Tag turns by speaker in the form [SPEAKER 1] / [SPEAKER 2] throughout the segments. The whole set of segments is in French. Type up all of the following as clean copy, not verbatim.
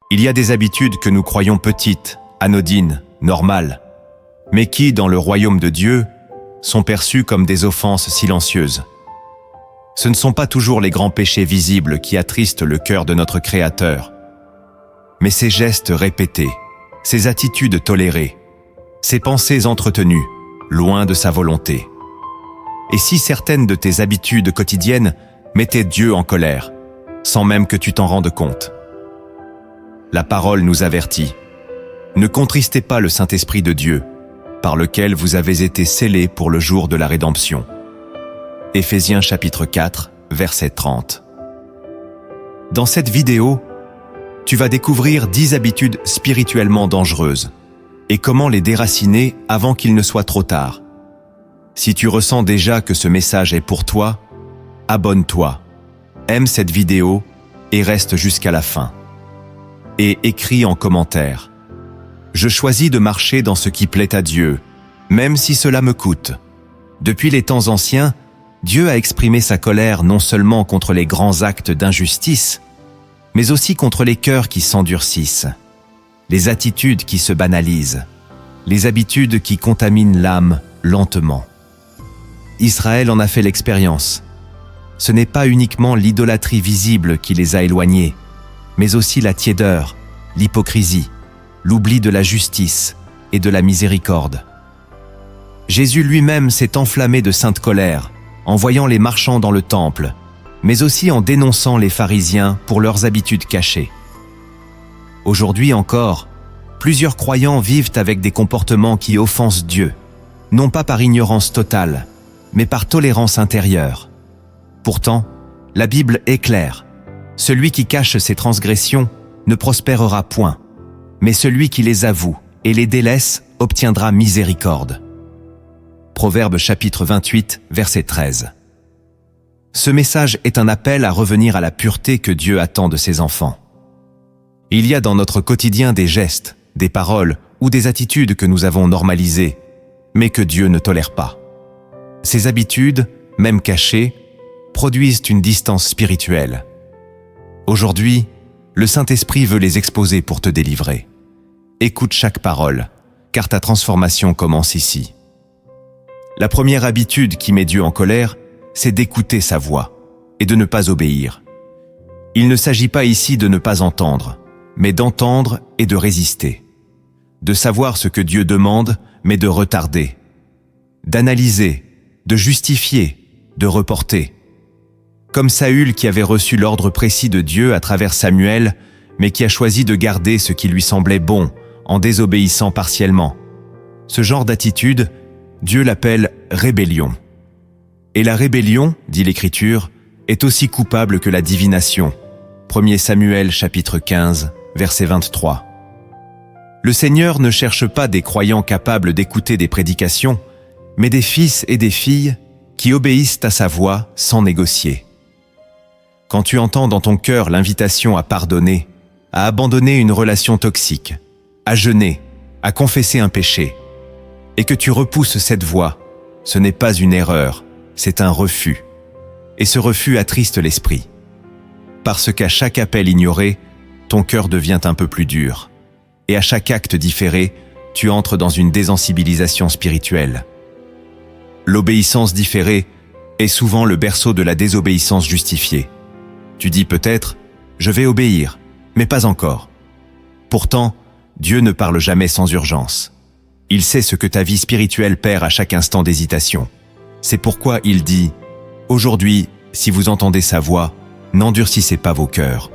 [SPEAKER 1] Il y a des habitudes que nous croyons petites, anodines, normales, mais qui, dans le royaume de Dieu, sont perçues comme des offenses silencieuses. Ce ne sont pas toujours les grands péchés visibles qui attristent le cœur de notre Créateur, mais ces gestes répétés, ces attitudes tolérées, ces pensées entretenues, loin de sa volonté. Et si certaines de tes habitudes quotidiennes mettaient Dieu en colère, sans même que tu t'en rendes compte? La parole nous avertit. Ne contristez pas le Saint-Esprit de Dieu, par lequel vous avez été scellés pour le jour de la rédemption. Éphésiens chapitre 4, verset 30. Dans cette vidéo, tu vas découvrir 10 habitudes spirituellement dangereuses et comment les déraciner avant qu'il ne soit trop tard. Si tu ressens déjà que ce message est pour toi, abonne-toi, aime cette vidéo et reste jusqu'à la fin. Et écris en commentaire. Je choisis de marcher dans ce qui plaît à Dieu, même si cela me coûte. Depuis les temps anciens, Dieu a exprimé sa colère non seulement contre les grands actes d'injustice, mais aussi contre les cœurs qui s'endurcissent, les attitudes qui se banalisent, les habitudes qui contaminent l'âme lentement. Israël en a fait l'expérience. Ce n'est pas uniquement l'idolâtrie visible qui les a éloignés, mais aussi la tiédeur, l'hypocrisie, l'oubli de la justice et de la miséricorde. Jésus lui-même s'est enflammé de sainte colère en voyant les marchands dans le temple, mais aussi en dénonçant les pharisiens pour leurs habitudes cachées. Aujourd'hui encore, plusieurs croyants vivent avec des comportements qui offensent Dieu, non pas par ignorance totale, mais par tolérance intérieure. Pourtant, la Bible est claire. Celui qui cache ses transgressions ne prospérera point, mais celui qui les avoue et les délaisse obtiendra miséricorde. Proverbe chapitre 28, verset 13. Ce message est un appel à revenir à la pureté que Dieu attend de ses enfants. Il y a dans notre quotidien des gestes, des paroles ou des attitudes que nous avons normalisées, mais que Dieu ne tolère pas. Ces habitudes, même cachées, produisent une distance spirituelle. Aujourd'hui, le Saint-Esprit veut les exposer pour te délivrer. Écoute chaque parole, car ta transformation commence ici. La première habitude qui met Dieu en colère, c'est d'écouter sa voix et de ne pas obéir. Il ne s'agit pas ici de ne pas entendre, mais d'entendre et de résister. De savoir ce que Dieu demande, mais de retarder. D'analyser, de justifier, de reporter. Comme Saül qui avait reçu l'ordre précis de Dieu à travers Samuel, mais qui a choisi de garder ce qui lui semblait bon, en désobéissant partiellement. Ce genre d'attitude, Dieu l'appelle rébellion. Et la rébellion, dit l'Écriture, est aussi coupable que la divination. 1 Samuel chapitre 15, verset 23. Le Seigneur ne cherche pas des croyants capables d'écouter des prédications, mais des fils et des filles qui obéissent à sa voix sans négocier. Quand tu entends dans ton cœur l'invitation à pardonner, à abandonner une relation toxique, à jeûner, à confesser un péché, et que tu repousses cette voix, ce n'est pas une erreur, c'est un refus. Et ce refus attriste l'esprit. Parce qu'à chaque appel ignoré, ton cœur devient un peu plus dur. Et à chaque acte différé, tu entres dans une désensibilisation spirituelle. L'obéissance différée est souvent le berceau de la désobéissance justifiée. Tu dis peut-être, je vais obéir, mais pas encore. Pourtant, Dieu ne parle jamais sans urgence. Il sait ce que ta vie spirituelle perd à chaque instant d'hésitation. C'est pourquoi il dit, « Aujourd'hui, si vous entendez sa voix, n'endurcissez pas vos cœurs. »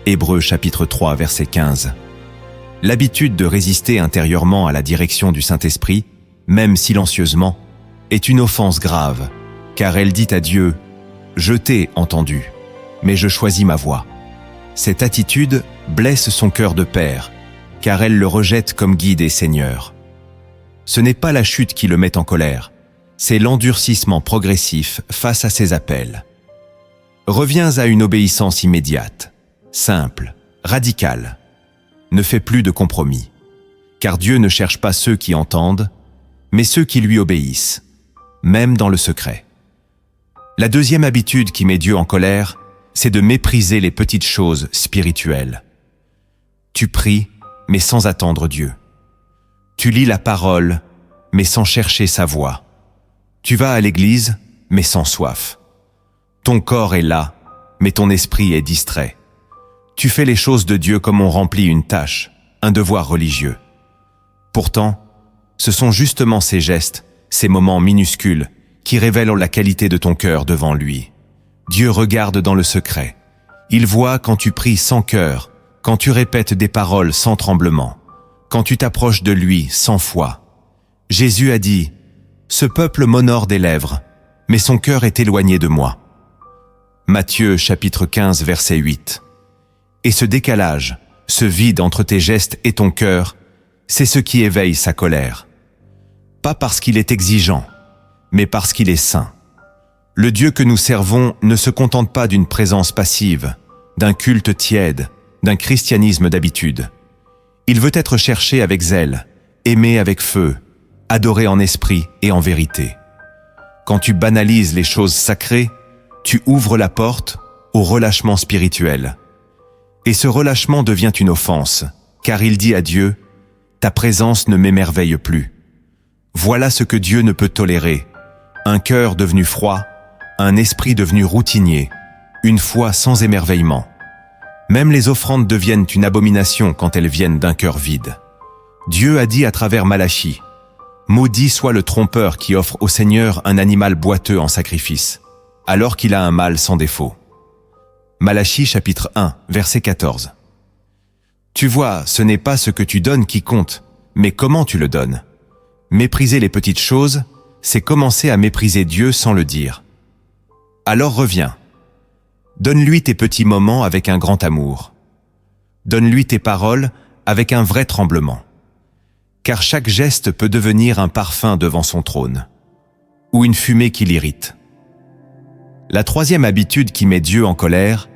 [SPEAKER 1] Hébreux chapitre 3, verset 15. L'habitude de résister intérieurement à la direction du Saint-Esprit, même silencieusement, est une offense grave, car elle dit à Dieu, « Je t'ai entendu, mais je choisis ma voie. » Cette attitude blesse son cœur de père, car elle le rejette comme guide et seigneur. Ce n'est pas la chute qui le met en colère, c'est l'endurcissement progressif face à ses appels. Reviens à une obéissance immédiate, simple, radicale. Ne fais plus de compromis, car Dieu ne cherche pas ceux qui entendent, mais ceux qui lui obéissent, même dans le secret. La deuxième habitude qui met Dieu en colère, c'est de mépriser les petites choses spirituelles. Tu pries, mais sans attendre Dieu. Tu lis la parole, mais sans chercher sa voix. Tu vas à l'église, mais sans soif. Ton corps est là, mais ton esprit est distrait. Tu fais les choses de Dieu comme on remplit une tâche, un devoir religieux. Pourtant, ce sont justement ces gestes, ces moments minuscules, qui révèlent la qualité de ton cœur devant lui. Dieu regarde dans le secret. Il voit quand tu pries sans cœur, quand tu répètes des paroles sans tremblement, quand tu t'approches de lui sans foi. Jésus a dit « Ce peuple m'honore des lèvres, mais son cœur est éloigné de moi. » Matthieu chapitre 15 verset 8. Et ce décalage, ce vide entre tes gestes et ton cœur, c'est ce qui éveille sa colère. Pas parce qu'il est exigeant, mais parce qu'il est saint. Le Dieu que nous servons ne se contente pas d'une présence passive, d'un culte tiède, d'un christianisme d'habitude. Il veut être cherché avec zèle, aimé avec feu, adoré en esprit et en vérité. Quand tu banalises les choses sacrées, tu ouvres la porte au relâchement spirituel. Et ce relâchement devient une offense, car il dit à Dieu « Ta présence ne m'émerveille plus ». Voilà ce que Dieu ne peut tolérer. Un cœur devenu froid, un esprit devenu routinier, une foi sans émerveillement. Même les offrandes deviennent une abomination quand elles viennent d'un cœur vide. Dieu a dit à travers Malachie « Maudit soit le trompeur qui offre au Seigneur un animal boiteux en sacrifice, alors qu'il a un mâle sans défaut. » Malachie chapitre 1, verset 14. Tu vois, ce n'est pas ce que tu donnes qui compte, mais comment tu le donnes. Mépriser les petites choses, c'est commencer à mépriser Dieu sans le dire. Alors reviens. Donne-lui tes petits moments avec un grand amour. Donne-lui tes paroles avec un vrai tremblement. Car chaque geste peut devenir un parfum devant son trône, ou une fumée qui l'irrite. La troisième habitude qui met Dieu en colère,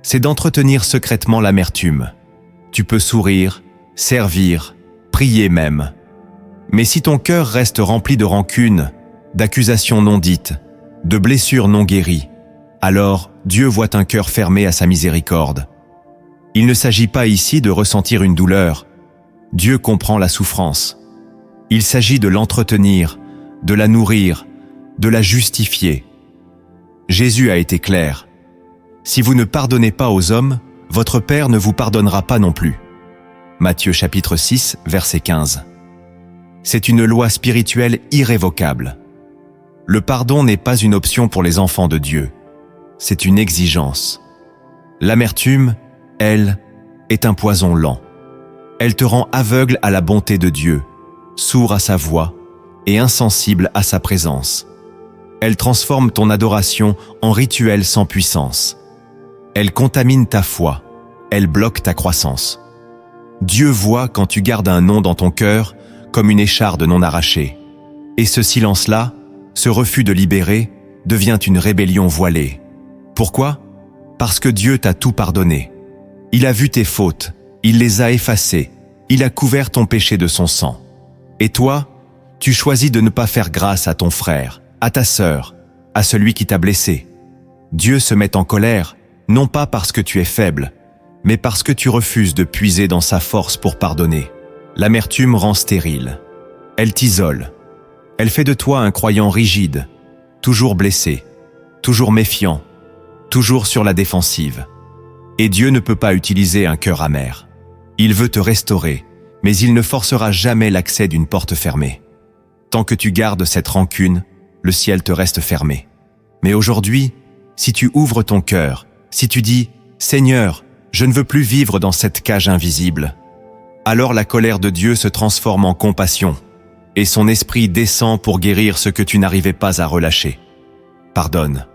[SPEAKER 1] c'est d'entretenir secrètement l'amertume. Tu peux sourire, servir, prier même. Mais si ton cœur reste rempli de rancune, d'accusations non dites, de blessures non guéries, alors Dieu voit un cœur fermé à sa miséricorde. Il ne s'agit pas ici de ressentir une douleur. Dieu comprend la souffrance. Il s'agit de l'entretenir, de la nourrir, de la justifier. Jésus a été clair. Si vous ne pardonnez pas aux hommes, votre Père ne vous pardonnera pas non plus. Matthieu chapitre 6, verset 15. C'est une loi spirituelle irrévocable. Le pardon n'est pas une option pour les enfants de Dieu. C'est une exigence. L'amertume, elle, est un poison lent. Elle te rend aveugle à la bonté de Dieu, sourd à sa voix et insensible à sa présence. Elle transforme ton adoration en rituel sans puissance. Elle contamine ta foi, elle bloque ta croissance. Dieu voit quand tu gardes un nom dans ton cœur comme une écharde non arrachée. Et ce silence-là, ce refus de libérer, devient une rébellion voilée. Pourquoi? Parce que Dieu t'a tout pardonné. Il a vu tes fautes, il les a effacées, il a couvert ton péché de son sang. Et toi, tu choisis de ne pas faire grâce à ton frère, à ta sœur, à celui qui t'a blessé. Dieu se met en colère, non pas parce que tu es faible, mais parce que tu refuses de puiser dans sa force pour pardonner. L'amertume rend stérile. Elle t'isole. Elle fait de toi un croyant rigide, toujours blessé, toujours méfiant, toujours sur la défensive. Et Dieu ne peut pas utiliser un cœur amer. Il veut te restaurer, mais il ne forcera jamais l'accès d'une porte fermée. Tant que tu gardes cette rancune, le ciel te reste fermé. Mais aujourd'hui, si tu ouvres ton cœur, si tu dis « Seigneur, je ne veux plus vivre dans cette cage invisible », alors la colère de Dieu se transforme en compassion et son esprit descend pour guérir ce que tu n'arrivais pas à relâcher. Pardonne,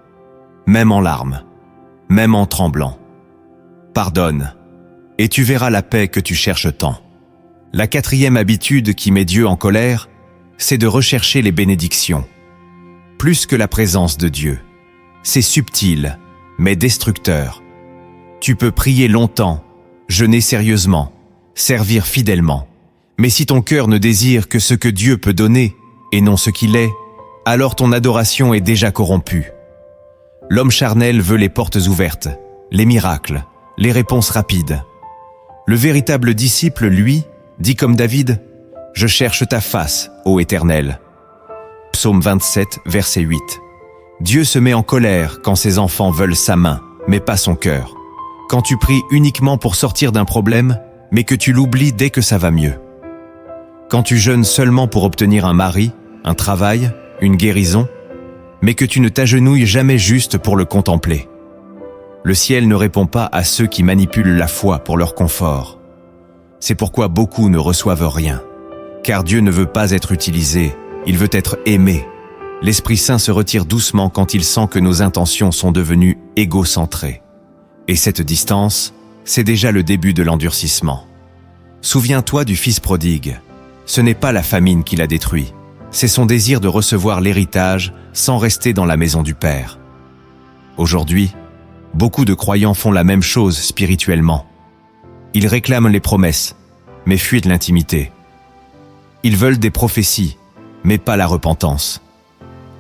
[SPEAKER 1] même en larmes, même en tremblant. Pardonne, et tu verras la paix que tu cherches tant. La quatrième habitude qui met Dieu en colère, c'est de rechercher les bénédictions. Plus que la présence de Dieu. C'est subtil, mais destructeur. Tu peux prier longtemps, jeûner sérieusement, servir fidèlement. Mais si ton cœur ne désire que ce que Dieu peut donner, et non ce qu'il est, alors ton adoration est déjà corrompue. L'homme charnel veut les portes ouvertes, les miracles, les réponses rapides. Le véritable disciple, lui, dit comme David, « Je cherche ta face, ô Éternel ». Psaume 27, verset 8. Dieu se met en colère quand ses enfants veulent sa main, mais pas son cœur. Quand tu pries uniquement pour sortir d'un problème, mais que tu l'oublies dès que ça va mieux. Quand tu jeûnes seulement pour obtenir un mari, un travail, une guérison, mais que tu ne t'agenouilles jamais juste pour le contempler. Le ciel ne répond pas à ceux qui manipulent la foi pour leur confort. C'est pourquoi beaucoup ne reçoivent rien. Car Dieu ne veut pas être utilisé, il veut être aimé. L'Esprit Saint se retire doucement quand il sent que nos intentions sont devenues égocentrées. Et cette distance, c'est déjà le début de l'endurcissement. Souviens-toi du fils prodigue. Ce n'est pas la famine qui l'a détruit, c'est son désir de recevoir l'héritage sans rester dans la maison du Père. Aujourd'hui, beaucoup de croyants font la même chose spirituellement. Ils réclament les promesses, mais fuient de l'intimité. Ils veulent des prophéties, mais pas la repentance.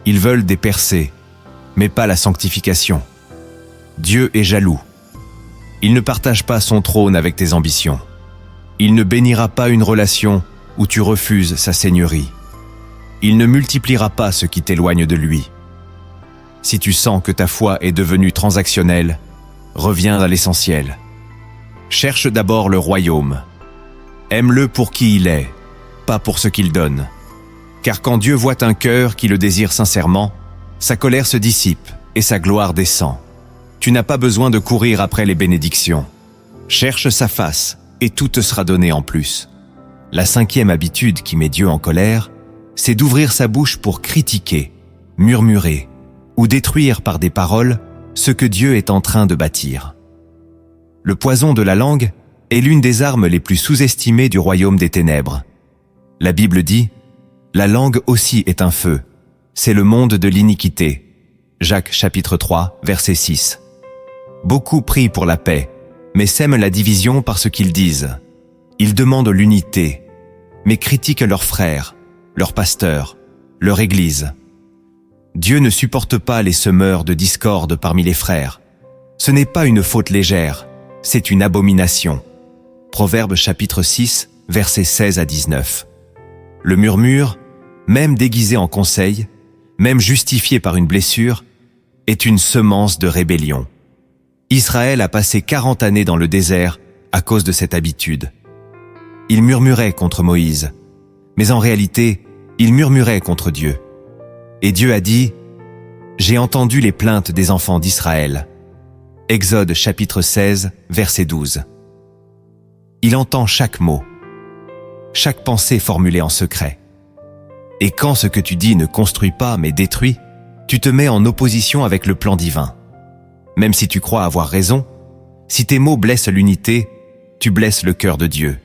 [SPEAKER 1] Ils veulent des percées, mais pas la sanctification. Dieu est jaloux. Il ne partage pas son trône avec tes ambitions. Il ne bénira pas une relation où tu refuses sa seigneurie. Il ne multipliera pas ce qui t'éloigne de lui. Si tu sens que ta foi est devenue transactionnelle, reviens à l'essentiel. Cherche d'abord le royaume. Aime-le pour qui il est, pas pour ce qu'il donne. Car quand Dieu voit un cœur qui le désire sincèrement, sa colère se dissipe et sa gloire descend. Tu n'as pas besoin de courir après les bénédictions. Cherche sa face et tout te sera donné en plus. La 5e habitude qui met Dieu en colère, c'est d'ouvrir sa bouche pour critiquer, murmurer ou détruire par des paroles ce que Dieu est en train de bâtir. Le poison de la langue est l'une des armes les plus sous-estimées du royaume des ténèbres. La Bible dit « La langue aussi est un feu, c'est le monde de l'iniquité ». Jacques chapitre 3, verset 6. Beaucoup prient pour la paix, mais sèment la division par ce qu'ils disent. Ils demandent l'unité, mais critiquent leurs frères, leurs pasteurs, leur Église. Dieu ne supporte pas les semeurs de discorde parmi les frères. Ce n'est pas une faute légère, c'est une abomination. Proverbes chapitre 6, versets 16 à 19. Le murmure, même déguisé en conseil, même justifié par une blessure, est une semence de rébellion. Israël a passé 40 années dans le désert à cause de cette habitude. Il murmurait contre Moïse, mais en réalité, il murmurait contre Dieu. Et Dieu a dit « J'ai entendu les plaintes des enfants d'Israël ». Exode chapitre 16, verset 12. Il entend chaque mot, chaque pensée formulée en secret. Et quand ce que tu dis ne construit pas mais détruit, tu te mets en opposition avec le plan divin. Même si tu crois avoir raison, si tes mots blessent l'unité, tu blesses le cœur de Dieu.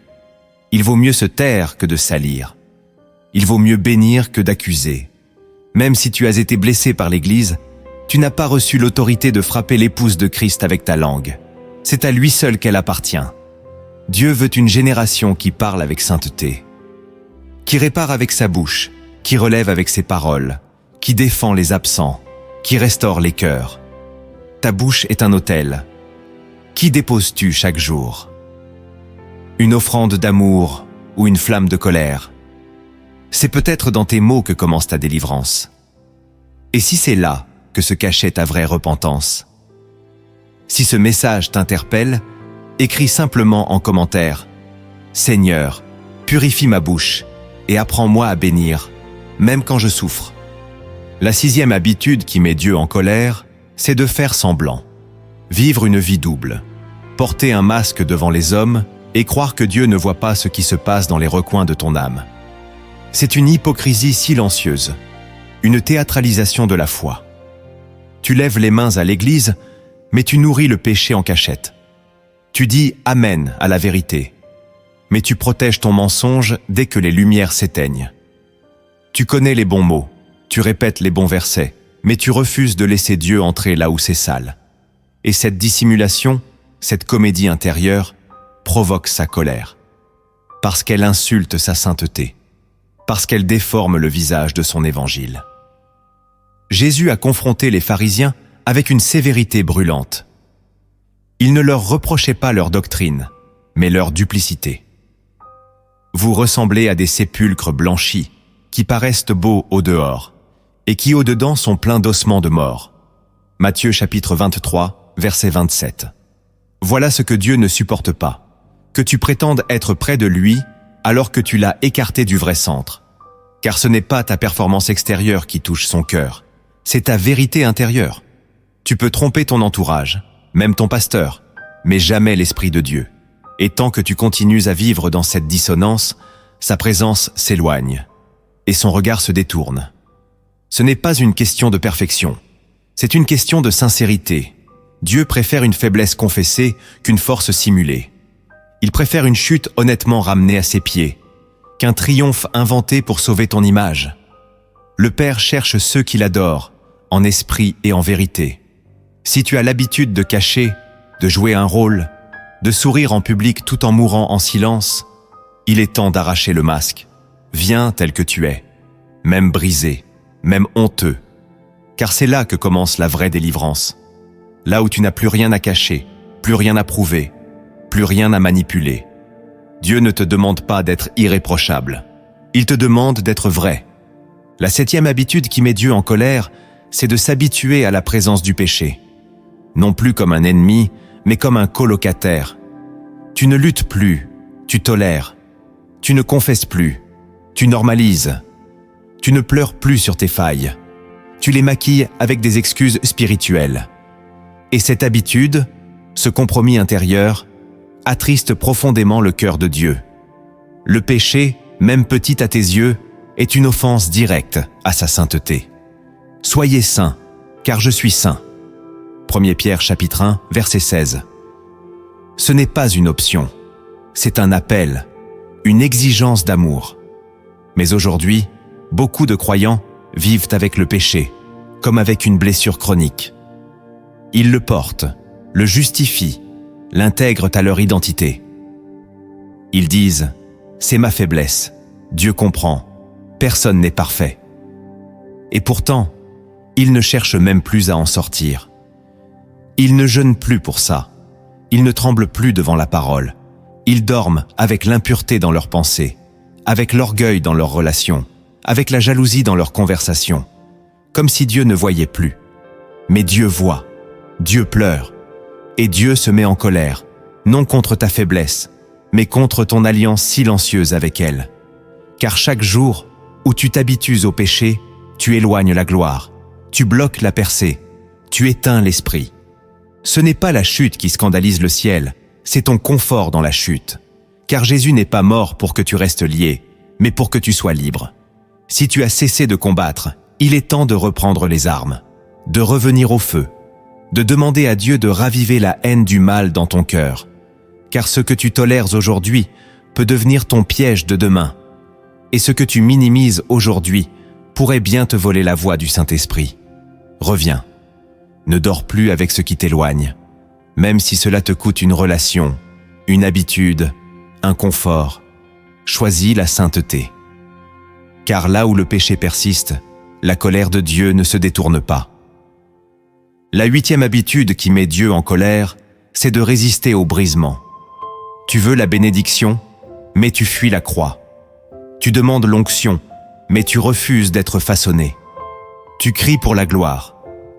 [SPEAKER 1] Il vaut mieux se taire que de salir. Il vaut mieux bénir que d'accuser. Même si tu as été blessé par l'Église, tu n'as pas reçu l'autorité de frapper l'épouse de Christ avec ta langue. C'est à lui seul qu'elle appartient. Dieu veut une génération qui parle avec sainteté, qui répare avec sa bouche, qui relève avec ses paroles, qui défend les absents, qui restaure les cœurs. Ta bouche est un autel. Qui déposes-tu chaque jour? Une offrande d'amour ou une flamme de colère? C'est peut-être dans tes mots que commence ta délivrance. Et si c'est là que se cachait ta vraie repentance? Si ce message t'interpelle, écris simplement en commentaire « Seigneur, purifie ma bouche et apprends-moi à bénir, même quand je souffre. » La 6e habitude qui met Dieu en colère, c'est de faire semblant. Vivre une vie double. Porter un masque devant les hommes et croire que Dieu ne voit pas ce qui se passe dans les recoins de ton âme. C'est une hypocrisie silencieuse, une théâtralisation de la foi. Tu lèves les mains à l'église, mais tu nourris le péché en cachette. Tu dis « Amen » à la vérité, mais tu protèges ton mensonge dès que les lumières s'éteignent. Tu connais les bons mots, tu répètes les bons versets, mais tu refuses de laisser Dieu entrer là où c'est sale. Et cette dissimulation, cette comédie intérieure, provoque sa colère, parce qu'elle insulte sa sainteté, parce qu'elle déforme le visage de son évangile. Jésus a confronté les pharisiens avec une sévérité brûlante. Il ne leur reprochait pas leur doctrine, mais leur duplicité. Vous ressemblez à des sépulcres blanchis, qui paraissent beaux au dehors, et qui au dedans sont pleins d'ossements de mort. Matthieu chapitre 23, verset 27. Voilà ce que Dieu ne supporte pas, que tu prétendes être près de lui alors que tu l'as écarté du vrai centre. Car ce n'est pas ta performance extérieure qui touche son cœur, c'est ta vérité intérieure. Tu peux tromper ton entourage, même ton pasteur, mais jamais l'Esprit de Dieu. Et tant que tu continues à vivre dans cette dissonance, sa présence s'éloigne, et son regard se détourne. Ce n'est pas une question de perfection, c'est une question de sincérité. Dieu préfère une faiblesse confessée qu'une force simulée. Il préfère une chute honnêtement ramenée à ses pieds, qu'un triomphe inventé pour sauver ton image. Le Père cherche ceux qui l'adorent, en esprit et en vérité. Si tu as l'habitude de cacher, de jouer un rôle, de sourire en public tout en mourant en silence, il est temps d'arracher le masque. Viens tel que tu es, même brisé, même honteux. Car c'est là que commence la vraie délivrance. Là où tu n'as plus rien à cacher, plus rien à prouver, plus rien à manipuler. Dieu ne te demande pas d'être irréprochable. Il te demande d'être vrai. La 7e habitude qui met Dieu en colère, c'est de s'habituer à la présence du péché. Non plus comme un ennemi, mais comme un colocataire. Tu ne luttes plus, tu tolères. Tu ne confesses plus, tu normalises. Tu ne pleures plus sur tes failles. Tu les maquilles avec des excuses spirituelles. Et cette habitude, ce compromis intérieur, attriste profondément le cœur de Dieu. Le péché, même petit à tes yeux, est une offense directe à sa sainteté. Soyez saints, car je suis saint. 1 Pierre chapitre 1, verset 16. Ce n'est pas une option, c'est un appel, une exigence d'amour. Mais aujourd'hui, beaucoup de croyants vivent avec le péché, comme avec une blessure chronique. Ils le portent, le justifient, l'intègrent à leur identité. Ils disent « C'est ma faiblesse, Dieu comprend, personne n'est parfait ». Et pourtant, ils ne cherchent même plus à en sortir. Ils ne jeûnent plus pour ça. Ils ne tremblent plus devant la parole. Ils dorment avec l'impureté dans leurs pensées, avec l'orgueil dans leurs relations, avec la jalousie dans leurs conversations, comme si Dieu ne voyait plus. Mais Dieu voit, Dieu pleure, et Dieu se met en colère, non contre ta faiblesse, mais contre ton alliance silencieuse avec elle. Car chaque jour où tu t'habitues au péché, tu éloignes la gloire, tu bloques la percée, tu éteins l'esprit. Ce n'est pas la chute qui scandalise le ciel, c'est ton confort dans la chute. Car Jésus n'est pas mort pour que tu restes lié, mais pour que tu sois libre. Si tu as cessé de combattre, il est temps de reprendre les armes, de revenir au feu, de demander à Dieu de raviver la haine du mal dans ton cœur. Car ce que tu tolères aujourd'hui peut devenir ton piège de demain. Et ce que tu minimises aujourd'hui pourrait bien te voler la voix du Saint-Esprit. Reviens. Ne dors plus avec ce qui t'éloigne, même si cela te coûte une relation, une habitude, un confort. Choisis la sainteté. Car là où le péché persiste, la colère de Dieu ne se détourne pas. La 8e habitude qui met Dieu en colère, c'est de résister au brisement. Tu veux la bénédiction, mais tu fuis la croix. Tu demandes l'onction, mais tu refuses d'être façonné. Tu cries pour la gloire,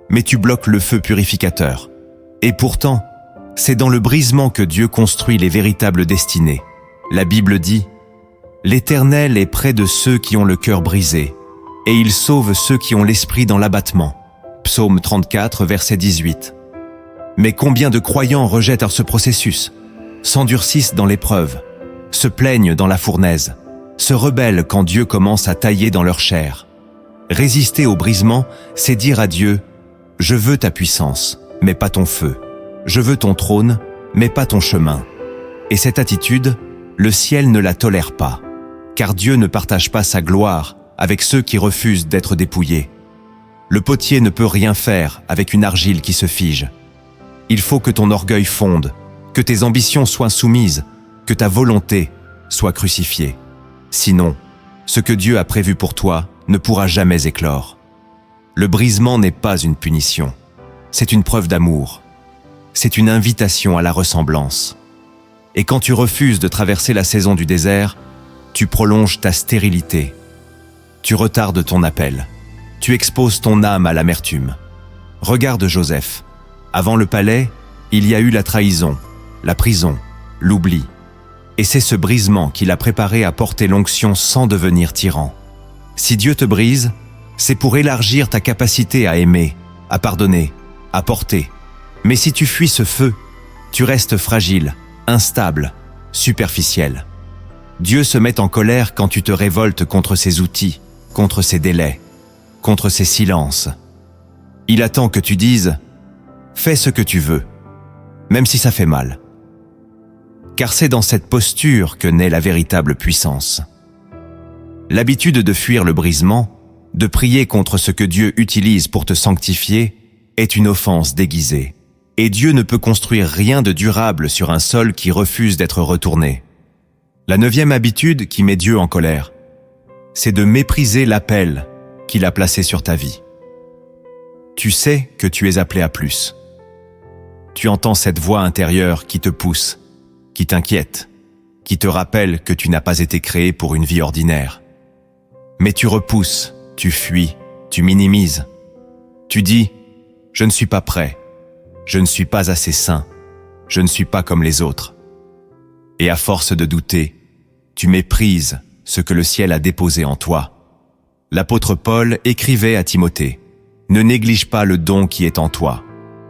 [SPEAKER 1] mais tu bloques le feu purificateur. Et pourtant, c'est dans le brisement que Dieu construit les véritables destinées. La Bible dit « L'Éternel est près de ceux qui ont le cœur brisé, et il sauve ceux qui ont l'esprit dans l'abattement. » Psaume 34, verset 18. Mais combien de croyants rejettent ce processus, s'endurcissent dans l'épreuve, se plaignent dans la fournaise, se rebellent quand Dieu commence à tailler dans leur chair. Résister au brisement, c'est dire à Dieu « Je veux ta puissance, mais pas ton feu. Je veux ton trône, mais pas ton chemin. » Et cette attitude, le ciel ne la tolère pas, car Dieu ne partage pas sa gloire avec ceux qui refusent d'être dépouillés. Le potier ne peut rien faire avec une argile qui se fige. Il faut que ton orgueil fonde, que tes ambitions soient soumises, que ta volonté soit crucifiée. Sinon, ce que Dieu a prévu pour toi ne pourra jamais éclore. Le brisement n'est pas une punition, c'est une preuve d'amour. C'est une invitation à la ressemblance. Et quand tu refuses de traverser la saison du désert, tu prolonges ta stérilité. Tu retardes ton appel. Tu exposes ton âme à l'amertume. Regarde Joseph. Avant le palais, il y a eu la trahison, la prison, l'oubli. Et c'est ce brisement qui l'a préparé à porter l'onction sans devenir tyran. Si Dieu te brise, c'est pour élargir ta capacité à aimer, à pardonner, à porter. Mais si tu fuis ce feu, tu restes fragile, instable, superficiel. Dieu se met en colère quand tu te révoltes contre ses outils, contre ses délais, contre ses silences. Il attend que tu dises « Fais ce que tu veux », même si ça fait mal. Car c'est dans cette posture que naît la véritable puissance. L'habitude de fuir le brisement, de prier contre ce que Dieu utilise pour te sanctifier, est une offense déguisée. Et Dieu ne peut construire rien de durable sur un sol qui refuse d'être retourné. La 9e habitude qui met Dieu en colère, c'est de mépriser l'appel qu'il a placé sur ta vie. Tu sais que tu es appelé à plus. Tu entends cette voix intérieure qui te pousse, qui t'inquiète, qui te rappelle que tu n'as pas été créé pour une vie ordinaire. Mais tu repousses, tu fuis, tu minimises. Tu dis « Je ne suis pas prêt, je ne suis pas assez saint, je ne suis pas comme les autres. » Et à force de douter, tu méprises ce que le ciel a déposé en toi. L'apôtre Paul écrivait à Timothée « Ne néglige pas le don qui est en toi. »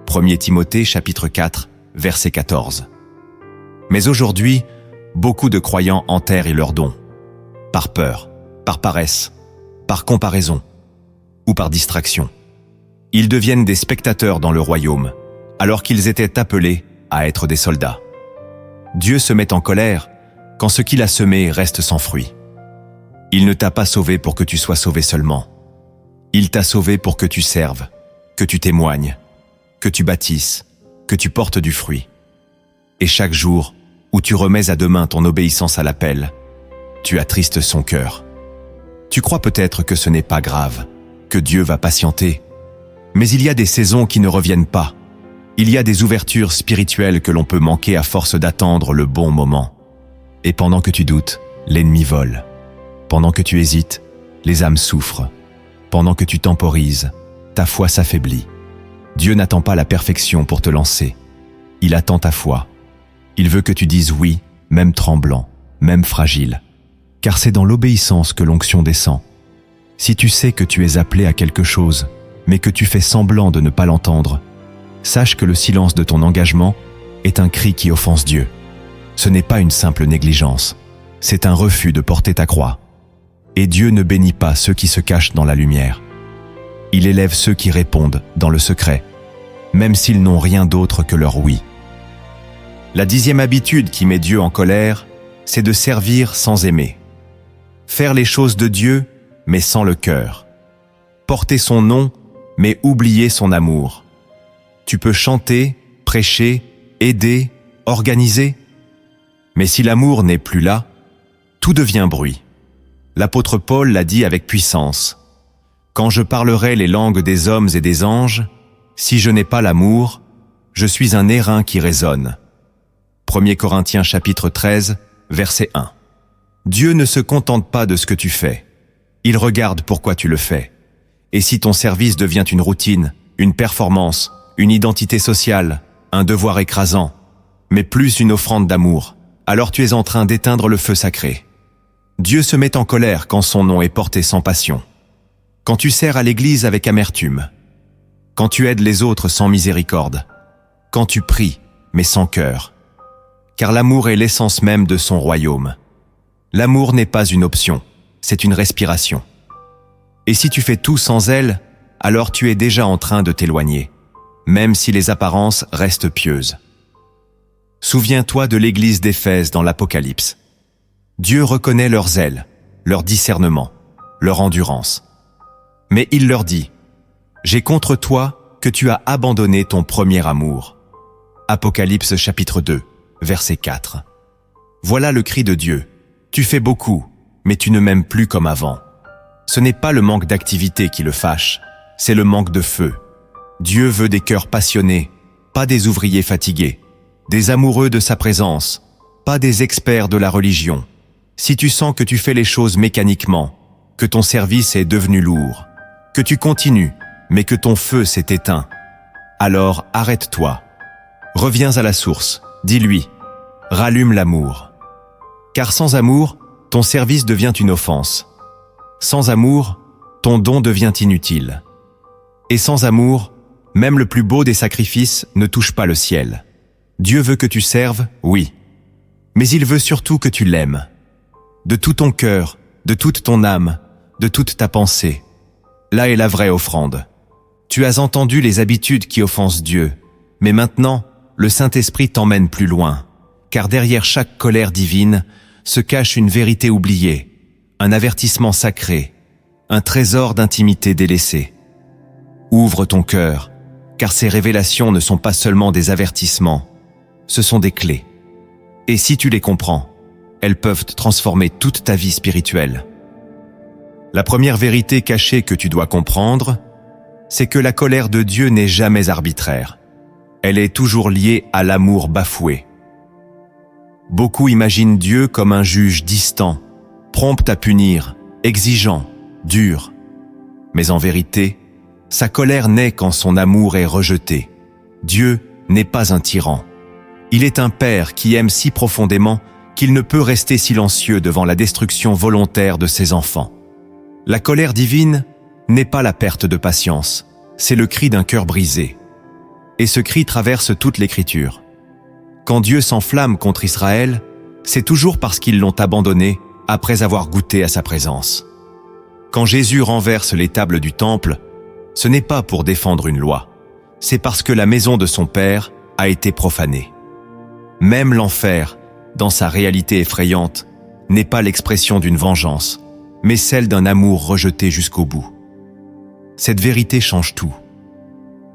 [SPEAKER 1] 1 Timothée chapitre 4, verset 14. Mais aujourd'hui, beaucoup de croyants enterrent leurs dons. Par peur, par paresse, par comparaison ou par distraction. Ils deviennent des spectateurs dans le royaume, alors qu'ils étaient appelés à être des soldats. Dieu se met en colère quand ce qu'il a semé reste sans fruit. Il ne t'a pas sauvé pour que tu sois sauvé seulement. Il t'a sauvé pour que tu serves, que tu témoignes, que tu bâtisses, que tu portes du fruit. Et chaque jour où tu remets à demain ton obéissance à l'appel, tu attristes son cœur. Tu crois peut-être que ce n'est pas grave, que Dieu va patienter. Mais il y a des saisons qui ne reviennent pas. Il y a des ouvertures spirituelles que l'on peut manquer à force d'attendre le bon moment. Et pendant que tu doutes, l'ennemi vole. Pendant que tu hésites, les âmes souffrent. Pendant que tu temporises, ta foi s'affaiblit. Dieu n'attend pas la perfection pour te lancer. Il attend ta foi. Il veut que tu dises oui, même tremblant, même fragile. Car c'est dans l'obéissance que l'onction descend. Si tu sais que tu es appelé à quelque chose, mais que tu fais semblant de ne pas l'entendre, sache que le silence de ton engagement est un cri qui offense Dieu. Ce n'est pas une simple négligence, c'est un refus de porter ta croix. Et Dieu ne bénit pas ceux qui se cachent dans la lumière. Il élève ceux qui répondent dans le secret, même s'ils n'ont rien d'autre que leur oui. La 10e habitude qui met Dieu en colère, c'est de servir sans aimer. Faire les choses de Dieu, mais sans le cœur. Porter son nom, mais oublier son amour. Tu peux chanter, prêcher, aider, organiser. Mais si l'amour n'est plus là, tout devient bruit. L'apôtre Paul l'a dit avec puissance. « Quand je parlerai les langues des hommes et des anges, si je n'ai pas l'amour, je suis un airain qui résonne. » 1 Corinthiens chapitre 13, verset 1. Dieu ne se contente pas de ce que tu fais. Il regarde pourquoi tu le fais. Et si ton service devient une routine, une performance, une identité sociale, un devoir écrasant, mais plus une offrande d'amour, alors tu es en train d'éteindre le feu sacré. Dieu se met en colère quand son nom est porté sans passion. Quand tu sers à l'Église avec amertume. Quand tu aides les autres sans miséricorde. Quand tu pries, mais sans cœur. Car l'amour est l'essence même de son royaume. L'amour n'est pas une option, c'est une respiration. Et si tu fais tout sans elle, alors tu es déjà en train de t'éloigner, même si les apparences restent pieuses. Souviens-toi de l'Église d'Éphèse dans l'Apocalypse. Dieu reconnaît leur zèle, leur discernement, leur endurance. Mais il leur dit « J'ai contre toi que tu as abandonné ton premier amour. » Apocalypse chapitre 2, verset 4. Voilà le cri de Dieu. Tu fais beaucoup, mais tu ne m'aimes plus comme avant. Ce n'est pas le manque d'activité qui le fâche, c'est le manque de feu. Dieu veut des cœurs passionnés, pas des ouvriers fatigués, des amoureux de sa présence, pas des experts de la religion. Si tu sens que tu fais les choses mécaniquement, que ton service est devenu lourd, que tu continues, mais que ton feu s'est éteint, alors arrête-toi. Reviens à la source, dis-lui, rallume l'amour. Car sans amour, ton service devient une offense. Sans amour, ton don devient inutile. Et sans amour, même le plus beau des sacrifices ne touche pas le ciel. Dieu veut que tu serves, oui. Mais il veut surtout que tu l'aimes. De tout ton cœur, de toute ton âme, de toute ta pensée. Là est la vraie offrande. Tu as entendu les habitudes qui offensent Dieu, mais maintenant, le Saint-Esprit t'emmène plus loin, car derrière chaque colère divine se cache une vérité oubliée, un avertissement sacré, un trésor d'intimité délaissé. Ouvre ton cœur, car ces révélations ne sont pas seulement des avertissements, ce sont des clés. Et si tu les comprends, elles peuvent transformer toute ta vie spirituelle. La première vérité cachée que tu dois comprendre, c'est que la colère de Dieu n'est jamais arbitraire. Elle est toujours liée à l'amour bafoué. Beaucoup imaginent Dieu comme un juge distant, prompt à punir, exigeant, dur. Mais en vérité, sa colère naît quand son amour est rejeté. Dieu n'est pas un tyran. Il est un père qui aime si profondément qu'il ne peut rester silencieux devant la destruction volontaire de ses enfants. La colère divine n'est pas la perte de patience, c'est le cri d'un cœur brisé. Et ce cri traverse toute l'Écriture. Quand Dieu s'enflamme contre Israël, c'est toujours parce qu'ils l'ont abandonné après avoir goûté à sa présence. Quand Jésus renverse les tables du temple, ce n'est pas pour défendre une loi, c'est parce que la maison de son Père a été profanée. Même l'enfer, dans sa réalité effrayante, n'est pas l'expression d'une vengeance, mais celle d'un amour rejeté jusqu'au bout. Cette vérité change tout.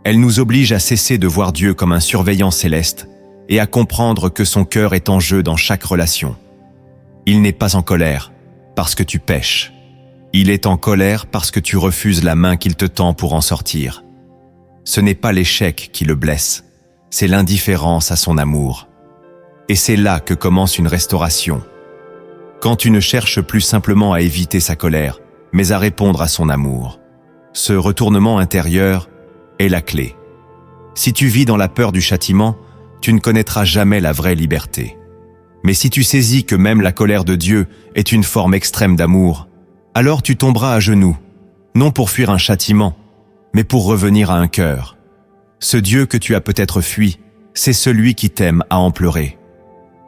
[SPEAKER 1] Elle nous oblige à cesser de voir Dieu comme un surveillant céleste et à comprendre que son cœur est en jeu dans chaque relation. Il n'est pas en colère parce que tu pèches. Il est en colère parce que tu refuses la main qu'il te tend pour en sortir. Ce n'est pas l'échec qui le blesse, c'est l'indifférence à son amour. Et c'est là que commence une restauration. Quand tu ne cherches plus simplement à éviter sa colère, mais à répondre à son amour. Ce retournement intérieur est la clé. Si tu vis dans la peur du châtiment, tu ne connaîtras jamais la vraie liberté. Mais si tu saisis que même la colère de Dieu est une forme extrême d'amour, alors tu tomberas à genoux, non pour fuir un châtiment, mais pour revenir à un cœur. Ce Dieu que tu as peut-être fui, c'est celui qui t'aime à en pleurer.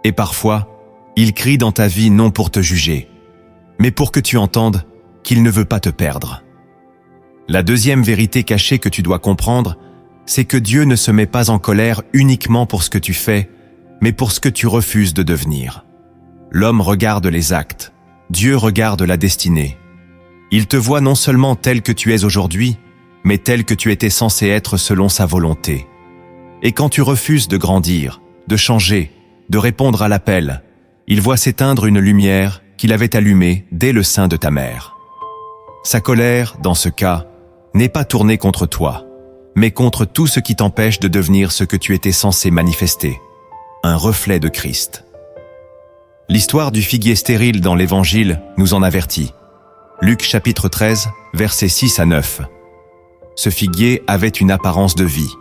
[SPEAKER 1] Et parfois, il crie dans ta vie non pour te juger, mais pour que tu entendes qu'il ne veut pas te perdre. La deuxième vérité cachée que tu dois comprendre, c'est que Dieu ne se met pas en colère uniquement pour ce que tu fais, mais pour ce que tu refuses de devenir. L'homme regarde les actes, Dieu regarde la destinée. Il te voit non seulement tel que tu es aujourd'hui, mais tel que tu étais censé être selon sa volonté. Et quand tu refuses de grandir, de changer, de répondre à l'appel, il voit s'éteindre une lumière qu'il avait allumée dès le sein de ta mère. Sa colère, dans ce cas, n'est pas tournée contre toi, mais contre tout ce qui t'empêche de devenir ce que tu étais censé manifester, un reflet de Christ. L'histoire du figuier stérile dans l'Évangile nous en avertit. Luc chapitre 13, versets 6 à 9. Ce figuier avait une apparence de vie.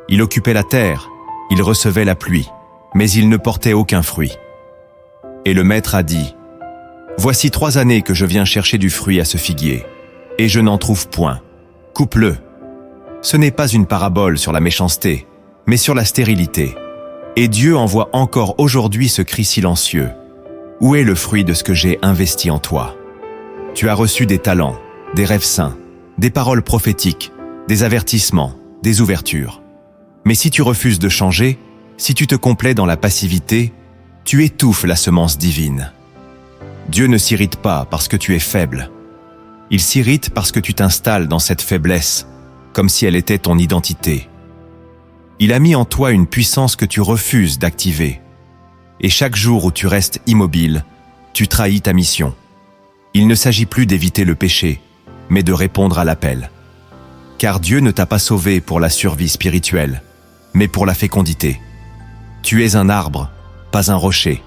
[SPEAKER 1] Il occupait la terre, il recevait la pluie, mais il ne portait aucun fruit. Et le maître a dit, « Voici 3 années que je viens chercher du fruit à ce figuier, et je n'en trouve point. Coupe-le. » Ce n'est pas une parabole sur la méchanceté, mais sur la stérilité. Et Dieu envoie encore aujourd'hui ce cri silencieux. Où est le fruit de ce que j'ai investi en toi? Tu as reçu des talents, des rêves saints, des paroles prophétiques, des avertissements, des ouvertures. Mais si tu refuses de changer, si tu te complais dans la passivité, tu étouffes la semence divine. Dieu ne s'irrite pas parce que tu es faible. Il s'irrite parce que tu t'installes dans cette faiblesse, comme si elle était ton identité. Il a mis en toi une puissance que tu refuses d'activer. Et chaque jour où tu restes immobile, tu trahis ta mission. Il ne s'agit plus d'éviter le péché, mais de répondre à l'appel. Car Dieu ne t'a pas sauvé pour la survie spirituelle, mais pour la fécondité. Tu es un arbre, pas un rocher.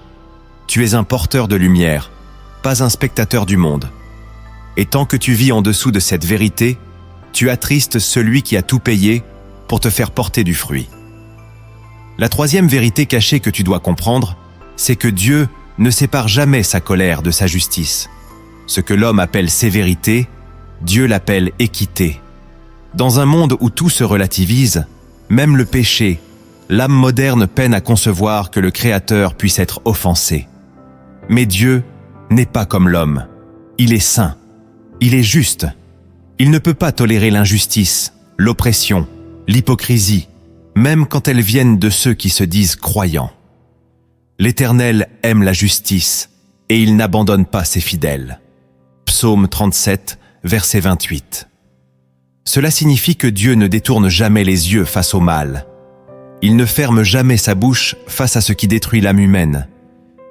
[SPEAKER 1] Tu es un porteur de lumière, pas un spectateur du monde. Et tant que tu vis en dessous de cette vérité, tu attristes celui qui a tout payé pour te faire porter du fruit. La troisième vérité cachée que tu dois comprendre, c'est que Dieu ne sépare jamais sa colère de sa justice. Ce que l'homme appelle sévérité, Dieu l'appelle équité. Dans un monde où tout se relativise, même le péché, l'âme moderne peine à concevoir que le Créateur puisse être offensé. Mais Dieu n'est pas comme l'homme. Il est saint. Il est juste. Il ne peut pas tolérer l'injustice, l'oppression, l'hypocrisie, même quand elles viennent de ceux qui se disent croyants. L'Éternel aime la justice et il n'abandonne pas ses fidèles. Psaume 37, verset 28. Cela signifie que Dieu ne détourne jamais les yeux face au mal. Il ne ferme jamais sa bouche face à ce qui détruit l'âme humaine.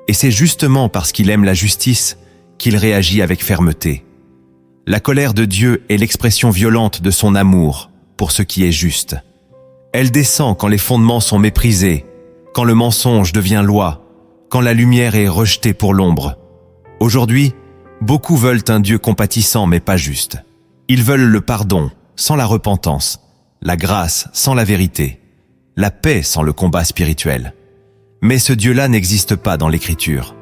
[SPEAKER 1] Et c'est justement parce qu'il aime la justice qu'il réagit avec fermeté. La colère de Dieu est l'expression violente de son amour pour ce qui est juste. Elle descend quand les fondements sont méprisés, quand le mensonge devient loi, quand la lumière est rejetée pour l'ombre. Aujourd'hui, beaucoup veulent un Dieu compatissant mais pas juste. Ils veulent le pardon sans la repentance, la grâce sans la vérité, la paix sans le combat spirituel. Mais ce Dieu-là n'existe pas dans l'Écriture.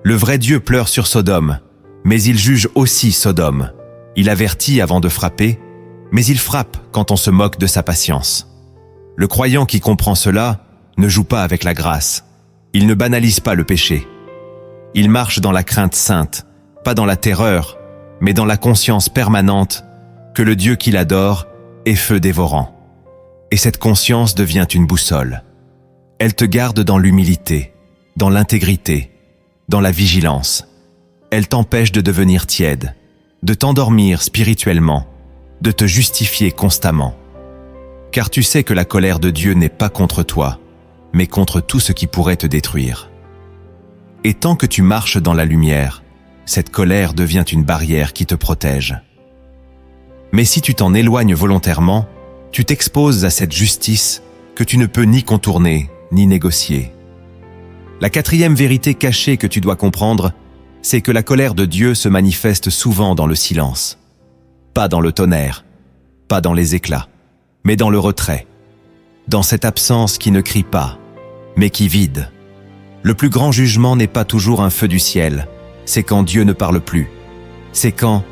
[SPEAKER 1] Le vrai Dieu pleure sur Sodome, mais il juge aussi Sodome. Il avertit avant de frapper, mais il frappe quand on se moque de sa patience. Le croyant qui comprend cela ne joue pas avec la grâce. Il ne banalise pas le péché. Il marche dans la crainte sainte, pas dans la terreur, mais dans la conscience permanente que le Dieu qu'il adore est feu dévorant. Et cette conscience devient une boussole. Elle te garde dans l'humilité, dans l'intégrité, dans la vigilance. Elle t'empêche de devenir tiède, de t'endormir spirituellement, de te justifier constamment. Car tu sais que la colère de Dieu n'est pas contre toi, mais contre tout ce qui pourrait te détruire. Et tant que tu marches dans la lumière, cette colère devient une barrière qui te protège. Mais si tu t'en éloignes volontairement, tu t'exposes à cette justice que tu ne peux ni contourner, ni négocier. La quatrième vérité cachée que tu dois comprendre, c'est que la colère de Dieu se manifeste souvent dans le silence. Pas dans le tonnerre, pas dans les éclats, mais dans le retrait. Dans cette absence qui ne crie pas, mais qui vide. Le plus grand jugement n'est pas toujours un feu du ciel, c'est quand Dieu ne parle plus. C'est quand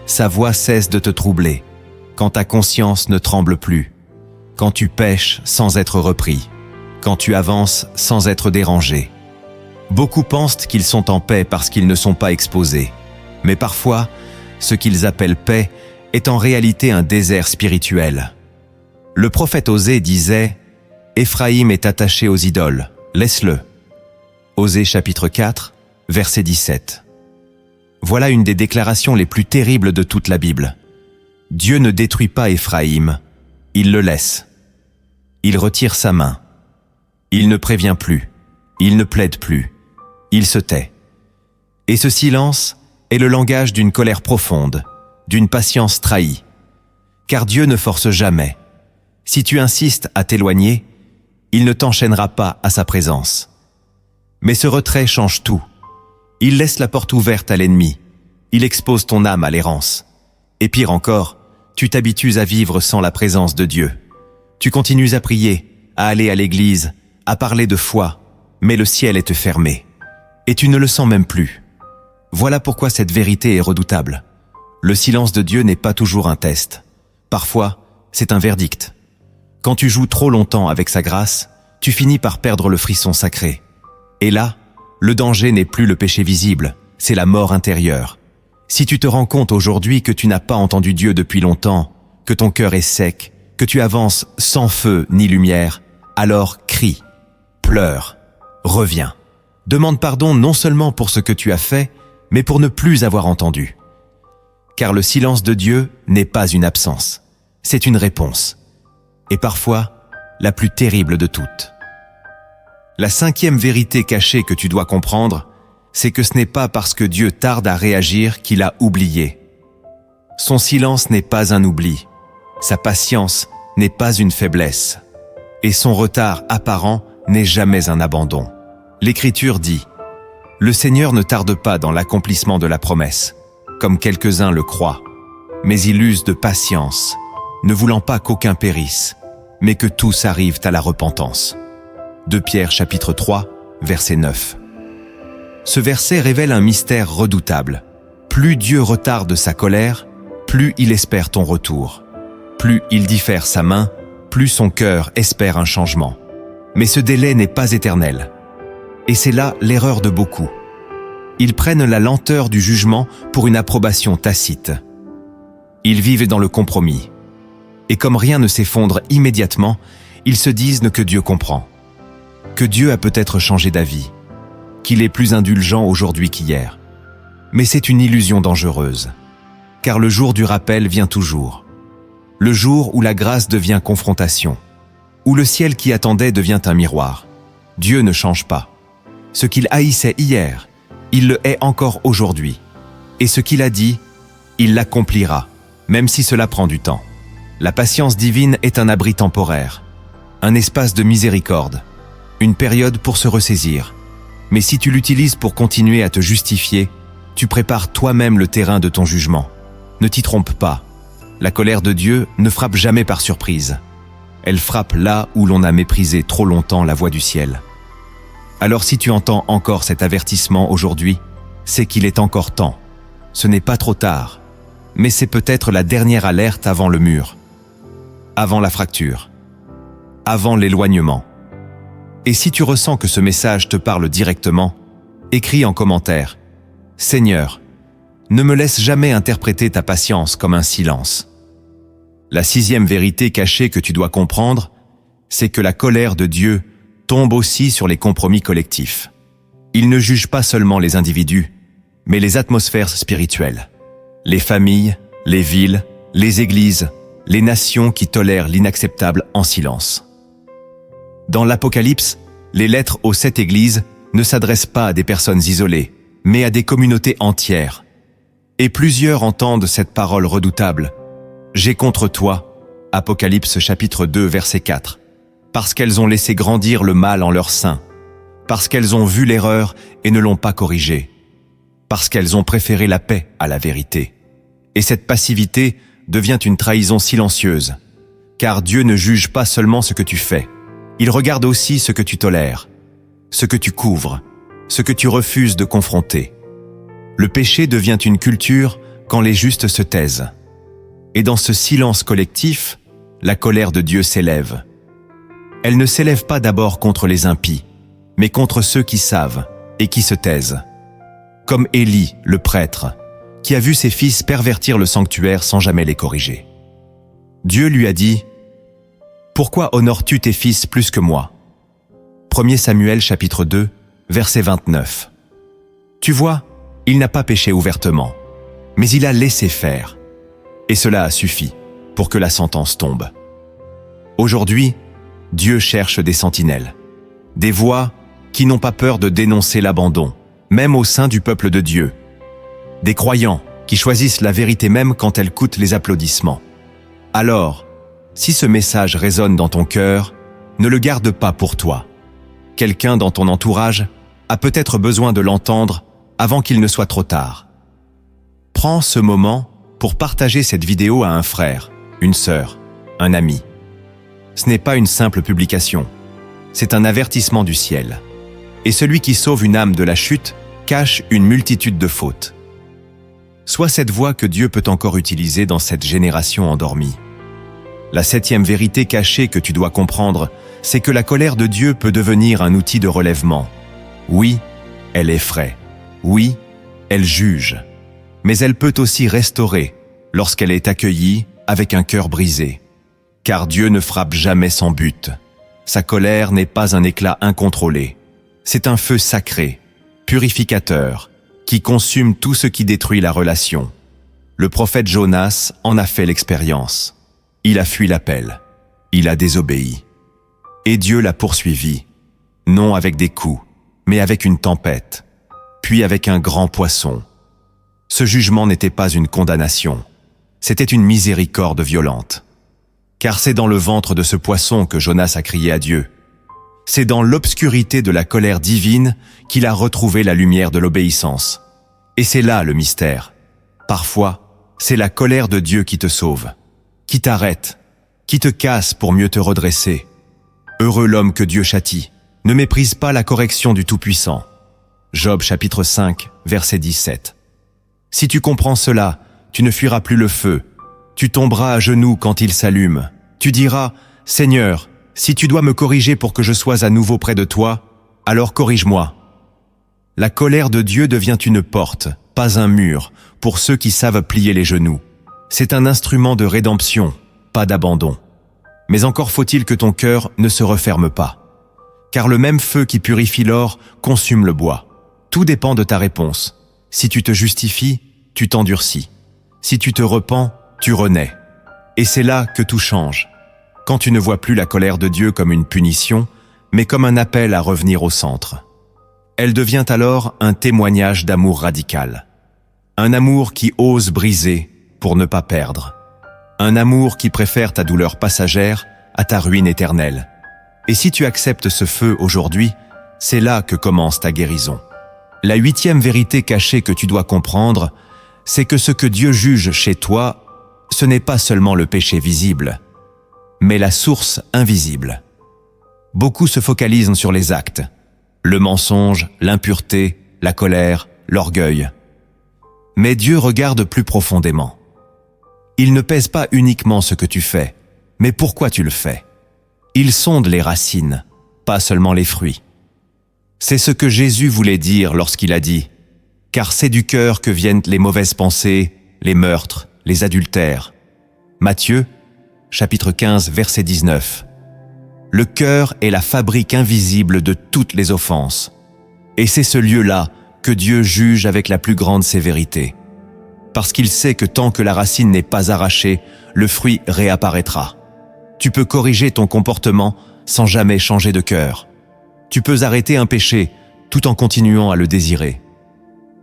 [SPEAKER 1] sa voix cesse de te troubler, quand ta conscience ne tremble plus, quand tu pèches sans être repris, quand tu avances sans être dérangé. Beaucoup pensent qu'ils sont en paix parce qu'ils ne sont pas exposés. Mais parfois, ce qu'ils appellent paix est en réalité un désert spirituel. Le prophète Osée disait « Éphraïm est attaché aux idoles, laisse-le ». Osée chapitre 4, verset 17. Voilà une des déclarations les plus terribles de toute la Bible. Dieu ne détruit pas Éphraïm, il le laisse. Il retire sa main. Il ne prévient plus, il ne plaide plus, il se tait. Et ce silence est le langage d'une colère profonde, d'une patience trahie. Car Dieu ne force jamais. Si tu insistes à t'éloigner, il ne t'enchaînera pas à sa présence. Mais ce retrait change tout. Il laisse la porte ouverte à l'ennemi. Il expose ton âme à l'errance. Et pire encore, tu t'habitues à vivre sans la présence de Dieu. Tu continues à prier, à aller à l'église, à parler de foi, mais le ciel est fermé. Et tu ne le sens même plus. Voilà pourquoi cette vérité est redoutable. Le silence de Dieu n'est pas toujours un test. Parfois, c'est un verdict. Quand tu joues trop longtemps avec sa grâce, tu finis par perdre le frisson sacré. Et là, le danger n'est plus le péché visible, c'est la mort intérieure. Si tu te rends compte aujourd'hui que tu n'as pas entendu Dieu depuis longtemps, que ton cœur est sec, que tu avances sans feu ni lumière, alors crie, pleure, reviens. Demande pardon non seulement pour ce que tu as fait, mais pour ne plus avoir entendu. Car le silence de Dieu n'est pas une absence, c'est une réponse. Et parfois, la plus terrible de toutes. La cinquième vérité cachée que tu dois comprendre, c'est que ce n'est pas parce que Dieu tarde à réagir qu'il a oublié. Son silence n'est pas un oubli, sa patience n'est pas une faiblesse, et son retard apparent n'est jamais un abandon. L'Écriture dit « Le Seigneur ne tarde pas dans l'accomplissement de la promesse, comme quelques-uns le croient, mais il use de patience, ne voulant pas qu'aucun périsse, mais que tous arrivent à la repentance. 2 Pierre chapitre 3, verset 9. Ce verset révèle un mystère redoutable. Plus Dieu retarde sa colère, plus il espère ton retour. Plus il diffère sa main, plus son cœur espère un changement. Mais ce délai n'est pas éternel. Et c'est là l'erreur de beaucoup. Ils prennent la lenteur du jugement pour une approbation tacite. Ils vivent dans le compromis. Et comme rien ne s'effondre immédiatement, ils se disent que Dieu comprend. Que Dieu a peut-être changé d'avis. Qu'il est plus indulgent aujourd'hui qu'hier. Mais c'est une illusion dangereuse. Car le jour du rappel vient toujours. Le jour où la grâce devient confrontation. Où le ciel qui attendait devient un miroir. Dieu ne change pas. Ce qu'il haïssait hier, il le hait encore aujourd'hui. Et ce qu'il a dit, il l'accomplira, même si cela prend du temps. La patience divine est un abri temporaire, un espace de miséricorde, une période pour se ressaisir. Mais si tu l'utilises pour continuer à te justifier, tu prépares toi-même le terrain de ton jugement. Ne t'y trompe pas. La colère de Dieu ne frappe jamais par surprise. Elle frappe là où l'on a méprisé trop longtemps la voix du ciel. Alors si tu entends encore cet avertissement aujourd'hui, c'est qu'il est encore temps. Ce n'est pas trop tard, mais c'est peut-être la dernière alerte avant le mur, avant la fracture, avant l'éloignement. Et si tu ressens que ce message te parle directement, écris en commentaire « Seigneur, ne me laisse jamais interpréter ta patience comme un silence. » La 6e vérité cachée que tu dois comprendre, c'est que la colère de Dieu tombe aussi sur les compromis collectifs. Il ne juge pas seulement les individus, mais les atmosphères spirituelles. Les familles, les villes, les églises, les nations qui tolèrent l'inacceptable en silence. Dans l'Apocalypse, les lettres aux 7 églises ne s'adressent pas à des personnes isolées, mais à des communautés entières. Et plusieurs entendent cette parole redoutable. « J'ai contre toi » Apocalypse chapitre 2 verset 4. Parce qu'elles ont laissé grandir le mal en leur sein. Parce qu'elles ont vu l'erreur et ne l'ont pas corrigée. Parce qu'elles ont préféré la paix à la vérité. Et cette passivité devient une trahison silencieuse. Car Dieu ne juge pas seulement ce que tu fais. Il regarde aussi ce que tu tolères, ce que tu couvres, ce que tu refuses de confronter. Le péché devient une culture quand les justes se taisent. Et dans ce silence collectif, la colère de Dieu s'élève. Elle ne s'élève pas d'abord contre les impies, mais contre ceux qui savent et qui se taisent. Comme Élie, le prêtre, qui a vu ses fils pervertir le sanctuaire sans jamais les corriger. Dieu lui a dit « Pourquoi honores-tu tes fils plus que moi » 1 Samuel chapitre 2, verset 29. Tu vois, il n'a pas péché ouvertement, mais il a laissé faire. Et cela a suffi pour que la sentence tombe. Aujourd'hui, Dieu cherche des sentinelles, des voix qui n'ont pas peur de dénoncer l'abandon, même au sein du peuple de Dieu. Des croyants qui choisissent la vérité même quand elle coûte les applaudissements. Alors, si ce message résonne dans ton cœur, ne le garde pas pour toi. Quelqu'un dans ton entourage a peut-être besoin de l'entendre avant qu'il ne soit trop tard. Prends ce moment pour partager cette vidéo à un frère, une sœur, un ami. Ce n'est pas une simple publication, c'est un avertissement du ciel. Et celui qui sauve une âme de la chute cache une multitude de fautes. Sois cette voix que Dieu peut encore utiliser dans cette génération endormie. La 7e vérité cachée que tu dois comprendre, c'est que la colère de Dieu peut devenir un outil de relèvement. Oui, elle effraie. Oui, elle juge. Mais elle peut aussi restaurer lorsqu'elle est accueillie avec un cœur brisé. Car Dieu ne frappe jamais sans but. Sa colère n'est pas un éclat incontrôlé. C'est un feu sacré, purificateur, qui consume tout ce qui détruit la relation. Le prophète Jonas en a fait l'expérience. Il a fui l'appel. Il a désobéi. Et Dieu l'a poursuivi, non avec des coups, mais avec une tempête, puis avec un grand poisson. Ce jugement n'était pas une condamnation, c'était une miséricorde violente. Car c'est dans le ventre de ce poisson que Jonas a crié à Dieu. C'est dans l'obscurité de la colère divine qu'il a retrouvé la lumière de l'obéissance. Et c'est là le mystère. Parfois, c'est la colère de Dieu qui te sauve, qui t'arrête, qui te casse pour mieux te redresser. Heureux l'homme que Dieu châtie. Ne méprise pas la correction du Tout-Puissant. Job chapitre 5, verset 17. Si tu comprends cela, tu ne fuiras plus le feu. Tu tomberas à genoux quand il s'allume. Tu diras, « Seigneur, si tu dois me corriger pour que je sois à nouveau près de toi, alors corrige-moi. » La colère de Dieu devient une porte, pas un mur, pour ceux qui savent plier les genoux. C'est un instrument de rédemption, pas d'abandon. Mais encore faut-il que ton cœur ne se referme pas. Car le même feu qui purifie l'or consume le bois. Tout dépend de ta réponse. Si tu te justifies, tu t'endurcis. Si tu te repens, tu renais. Et c'est là que tout change. Quand tu ne vois plus la colère de Dieu comme une punition, mais comme un appel à revenir au centre. Elle devient alors un témoignage d'amour radical. Un amour qui ose briser pour ne pas perdre. Un amour qui préfère ta douleur passagère à ta ruine éternelle. Et si tu acceptes ce feu aujourd'hui, c'est là que commence ta guérison. La 8e vérité cachée que tu dois comprendre, c'est que ce que Dieu juge chez toi, ce n'est pas seulement le péché visible, mais la source invisible. Beaucoup se focalisent sur les actes, le mensonge, l'impureté, la colère, l'orgueil. Mais Dieu regarde plus profondément. Il ne pèse pas uniquement ce que tu fais, mais pourquoi tu le fais. Il sonde les racines, pas seulement les fruits. C'est ce que Jésus voulait dire lorsqu'il a dit « Car c'est du cœur que viennent les mauvaises pensées, les meurtres, les adultères. » Matthieu, chapitre 15, verset 19. Le cœur est la fabrique invisible de toutes les offenses. Et c'est ce lieu-là que Dieu juge avec la plus grande sévérité. Parce qu'il sait que tant que la racine n'est pas arrachée, le fruit réapparaîtra. Tu peux corriger ton comportement sans jamais changer de cœur. Tu peux arrêter un péché tout en continuant à le désirer.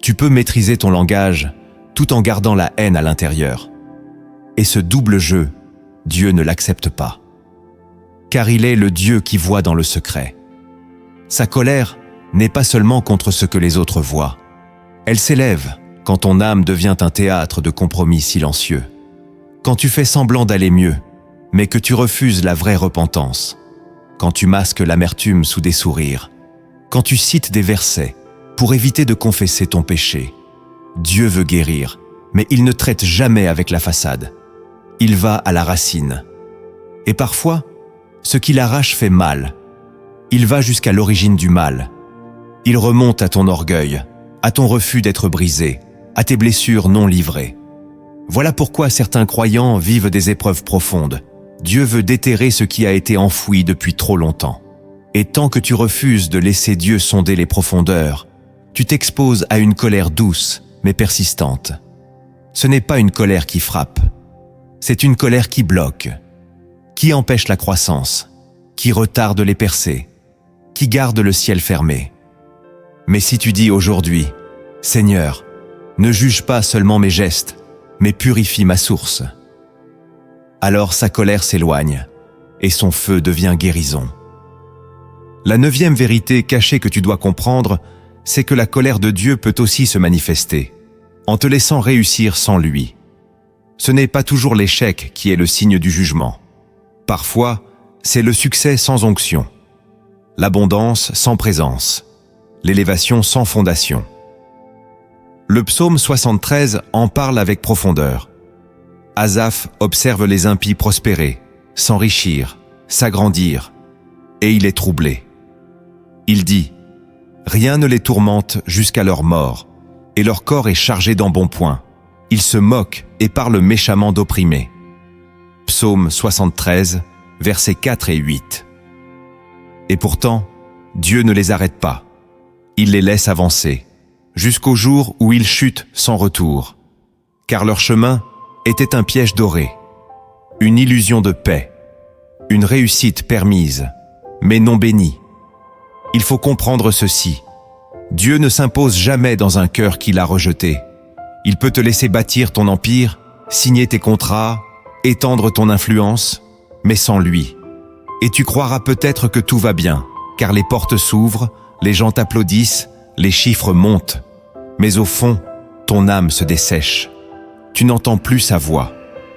[SPEAKER 1] Tu peux maîtriser ton langage tout en gardant la haine à l'intérieur. Et ce double jeu, Dieu ne l'accepte pas. Car il est le Dieu qui voit dans le secret. Sa colère n'est pas seulement contre ce que les autres voient. Elle s'élève quand ton âme devient un théâtre de compromis silencieux. Quand tu fais semblant d'aller mieux, mais que tu refuses la vraie repentance. Quand tu masques l'amertume sous des sourires. Quand tu cites des versets pour éviter de confesser ton péché. Dieu veut guérir, mais il ne traite jamais avec la façade. Il va à la racine. Et parfois, ce qu'il arrache fait mal. Il va jusqu'à l'origine du mal. Il remonte à ton orgueil, à ton refus d'être brisé, à tes blessures non livrées. Voilà pourquoi certains croyants vivent des épreuves profondes. Dieu veut déterrer ce qui a été enfoui depuis trop longtemps. Et tant que tu refuses de laisser Dieu sonder les profondeurs, tu t'exposes à une colère douce, mais persistante. Ce n'est pas une colère qui frappe. C'est une colère qui bloque, qui empêche la croissance, qui retarde les percées, qui garde le ciel fermé. Mais si tu dis aujourd'hui, « Seigneur, ne juge pas seulement mes gestes, mais purifie ma source », alors sa colère s'éloigne et son feu devient guérison. La 9e vérité cachée que tu dois comprendre, c'est que la colère de Dieu peut aussi se manifester, en te laissant réussir sans lui. Ce n'est pas toujours l'échec qui est le signe du jugement. Parfois, c'est le succès sans onction, l'abondance sans présence, l'élévation sans fondation. Le psaume 73 en parle avec profondeur. Asaph observe les impies prospérer, s'enrichir, s'agrandir, et il est troublé. Il dit « Rien ne les tourmente jusqu'à leur mort, et leur corps est chargé d'embonpoint. Ils se moquent et parlent méchamment d'opprimés. » Psaume 73, versets 4 et 8. Et pourtant, Dieu ne les arrête pas. Il les laisse avancer, jusqu'au jour où ils chutent sans retour. Car leur chemin était un piège doré, une illusion de paix, une réussite permise, mais non bénie. Il faut comprendre ceci. Dieu ne s'impose jamais dans un cœur qu'il a rejeté. Il peut te laisser bâtir ton empire, signer tes contrats, étendre ton influence, mais sans lui. Et tu croiras peut-être que tout va bien, car les portes s'ouvrent, les gens t'applaudissent, les chiffres montent. Mais au fond, ton âme se dessèche. Tu n'entends plus sa voix.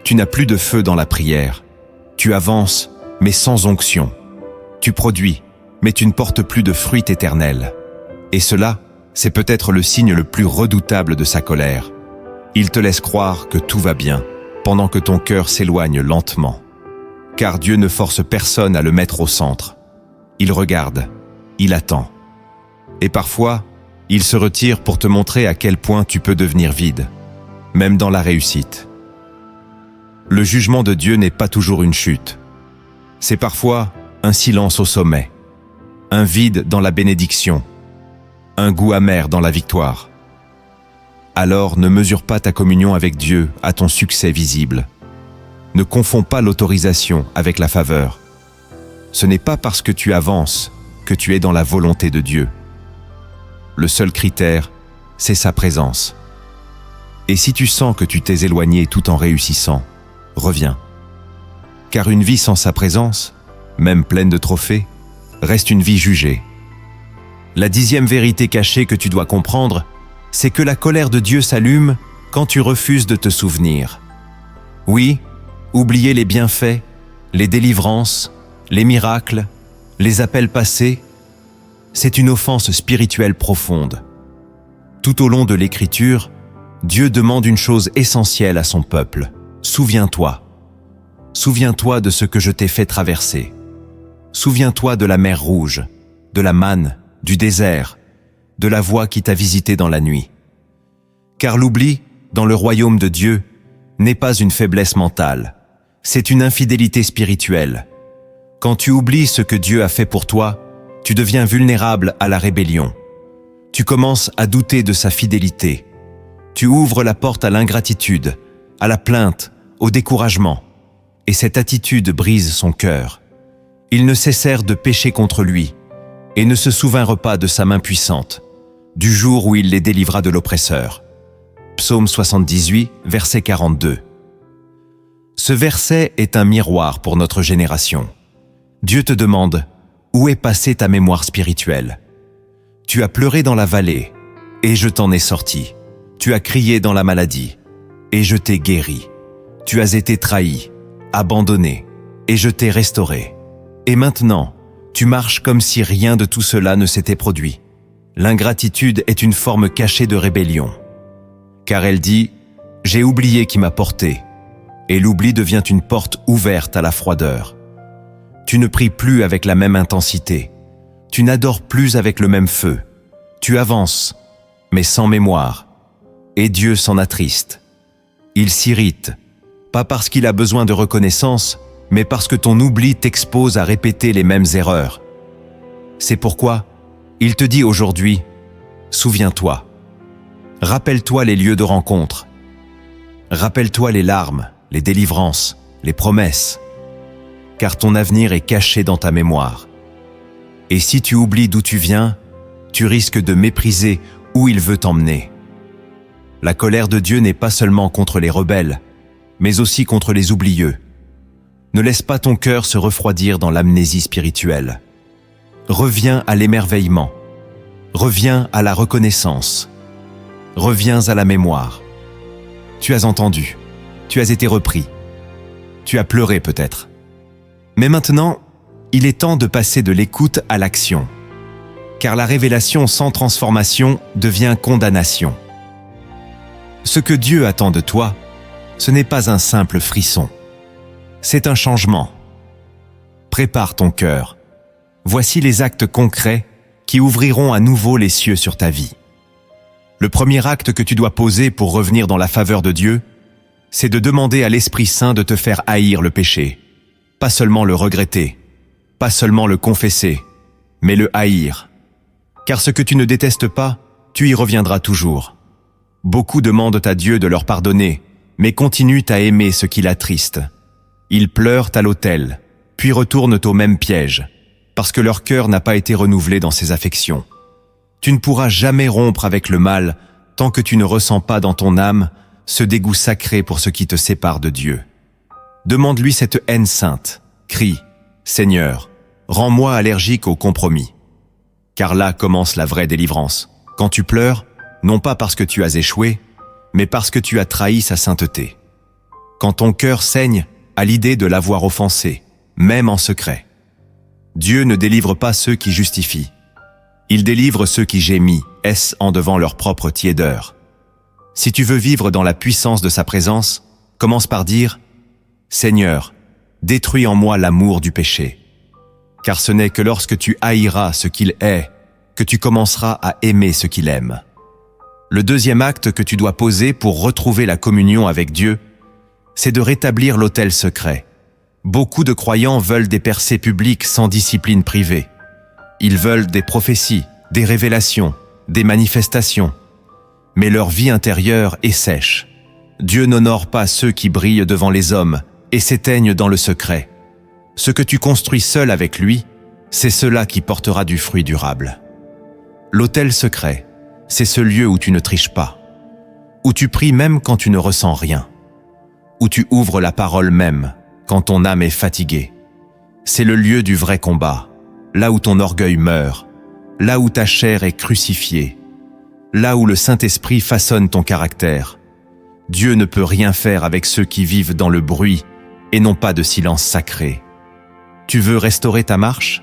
[SPEAKER 1] Tu n'as plus de feu dans la prière. Tu avances, mais sans onction. Tu produis, mais tu ne portes plus de fruit éternel. Et cela, c'est peut-être le signe le plus redoutable de sa colère. Il te laisse croire que tout va bien, pendant que ton cœur s'éloigne lentement. Car Dieu ne force personne à le mettre au centre. Il regarde, il attend. Et parfois, il se retire pour te montrer à quel point tu peux devenir vide, même dans la réussite. Le jugement de Dieu n'est pas toujours une chute. C'est parfois un silence au sommet, un vide dans la bénédiction, un goût amer dans la victoire. Alors ne mesure pas ta communion avec Dieu à ton succès visible. Ne confonds pas l'autorisation avec la faveur. Ce n'est pas parce que tu avances que tu es dans la volonté de Dieu. Le seul critère, c'est sa présence. Et si tu sens que tu t'es éloigné tout en réussissant, reviens. Car une vie sans sa présence, même pleine de trophées, reste une vie jugée. La 10e vérité cachée que tu dois comprendre, c'est que la colère de Dieu s'allume quand tu refuses de te souvenir. Oui, oublier les bienfaits, les délivrances, les miracles, les appels passés, c'est une offense spirituelle profonde. Tout au long de l'Écriture, Dieu demande une chose essentielle à son peuple. Souviens-toi. Souviens-toi de ce que je t'ai fait traverser. Souviens-toi de la mer Rouge, de la manne, du désert, de la voix qui t'a visité dans la nuit. Car l'oubli, dans le royaume de Dieu, n'est pas une faiblesse mentale, c'est une infidélité spirituelle. Quand tu oublies ce que Dieu a fait pour toi, tu deviens vulnérable à la rébellion. Tu commences à douter de sa fidélité. Tu ouvres la porte à l'ingratitude, à la plainte, au découragement. Et cette attitude brise son cœur. Ils ne cessèrent de pécher contre lui et ne se souvinrent pas de sa main puissante, du jour où il les délivra de l'oppresseur. Psaume 78, verset 42. Ce verset est un miroir pour notre génération. Dieu te demande, où est passée ta mémoire spirituelle? Tu as pleuré dans la vallée, et je t'en ai sorti. Tu as crié dans la maladie, et je t'ai guéri. Tu as été trahi, abandonné, et je t'ai restauré. Et maintenant, tu marches comme si rien de tout cela ne s'était produit. L'ingratitude est une forme cachée de rébellion. Car elle dit, j'ai oublié qui m'a porté, et l'oubli devient une porte ouverte à la froideur. Tu ne pries plus avec la même intensité. Tu n'adores plus avec le même feu. Tu avances, mais sans mémoire. Et Dieu s'en attriste. Il s'irrite, pas parce qu'il a besoin de reconnaissance, mais parce que ton oubli t'expose à répéter les mêmes erreurs. C'est pourquoi il te dit aujourd'hui, souviens-toi. Rappelle-toi les lieux de rencontre. Rappelle-toi les larmes, les délivrances, les promesses. Car ton avenir est caché dans ta mémoire. Et si tu oublies d'où tu viens, tu risques de mépriser où il veut t'emmener. La colère de Dieu n'est pas seulement contre les rebelles, mais aussi contre les oublieux. Ne laisse pas ton cœur se refroidir dans l'amnésie spirituelle. Reviens à l'émerveillement. Reviens à la reconnaissance. Reviens à la mémoire. Tu as entendu. Tu as été repris. Tu as pleuré peut-être. Mais maintenant, il est temps de passer de l'écoute à l'action. Car la révélation sans transformation devient condamnation. Ce que Dieu attend de toi, ce n'est pas un simple frisson. C'est un changement. Prépare ton cœur. Voici les actes concrets qui ouvriront à nouveau les cieux sur ta vie. Le premier acte que tu dois poser pour revenir dans la faveur de Dieu, c'est de demander à l'Esprit Saint de te faire haïr le péché. Pas seulement le regretter, pas seulement le confesser, mais le haïr. Car ce que tu ne détestes pas, tu y reviendras toujours. Beaucoup demandent à Dieu de leur pardonner, mais continuent à aimer ce qui l'attriste. Ils pleurent à l'autel, puis retournent au même piège, parce que leur cœur n'a pas été renouvelé dans ses affections. Tu ne pourras jamais rompre avec le mal tant que tu ne ressens pas dans ton âme ce dégoût sacré pour ce qui te sépare de Dieu. Demande-lui cette haine sainte. Crie, Seigneur, Rends-moi allergique au compromis. Car là commence la vraie délivrance. Quand tu pleures, non pas parce que tu as échoué, mais parce que tu as trahi sa sainteté. Quand ton cœur saigne à l'idée de l'avoir offensé, même en secret. Dieu ne délivre pas ceux qui justifient. Il délivre ceux qui gémissent en devant leur propre tiédeur. Si tu veux vivre dans la puissance de sa présence, commence par dire « Seigneur, détruis en moi l'amour du péché. » Car ce n'est que lorsque tu haïras ce qu'il est que tu commenceras à aimer ce qu'il aime. Le deuxième acte que tu dois poser pour retrouver la communion avec Dieu, c'est de rétablir l'autel secret. Beaucoup de croyants veulent des percées publiques sans discipline privée. Ils veulent des prophéties, des révélations, des manifestations. Mais leur vie intérieure est sèche. Dieu n'honore pas ceux qui brillent devant les hommes et s'éteignent dans le secret. Ce que tu construis seul avec lui, c'est cela qui portera du fruit durable. L'autel secret, c'est ce lieu où tu ne triches pas, où tu pries même quand tu ne ressens rien, où tu ouvres la parole même quand ton âme est fatiguée. C'est le lieu du vrai combat, là où ton orgueil meurt, là où ta chair est crucifiée, là où le Saint-Esprit façonne ton caractère. Dieu ne peut rien faire avec ceux qui vivent dans le bruit et n'ont pas de silence sacré. Tu veux restaurer ta marche?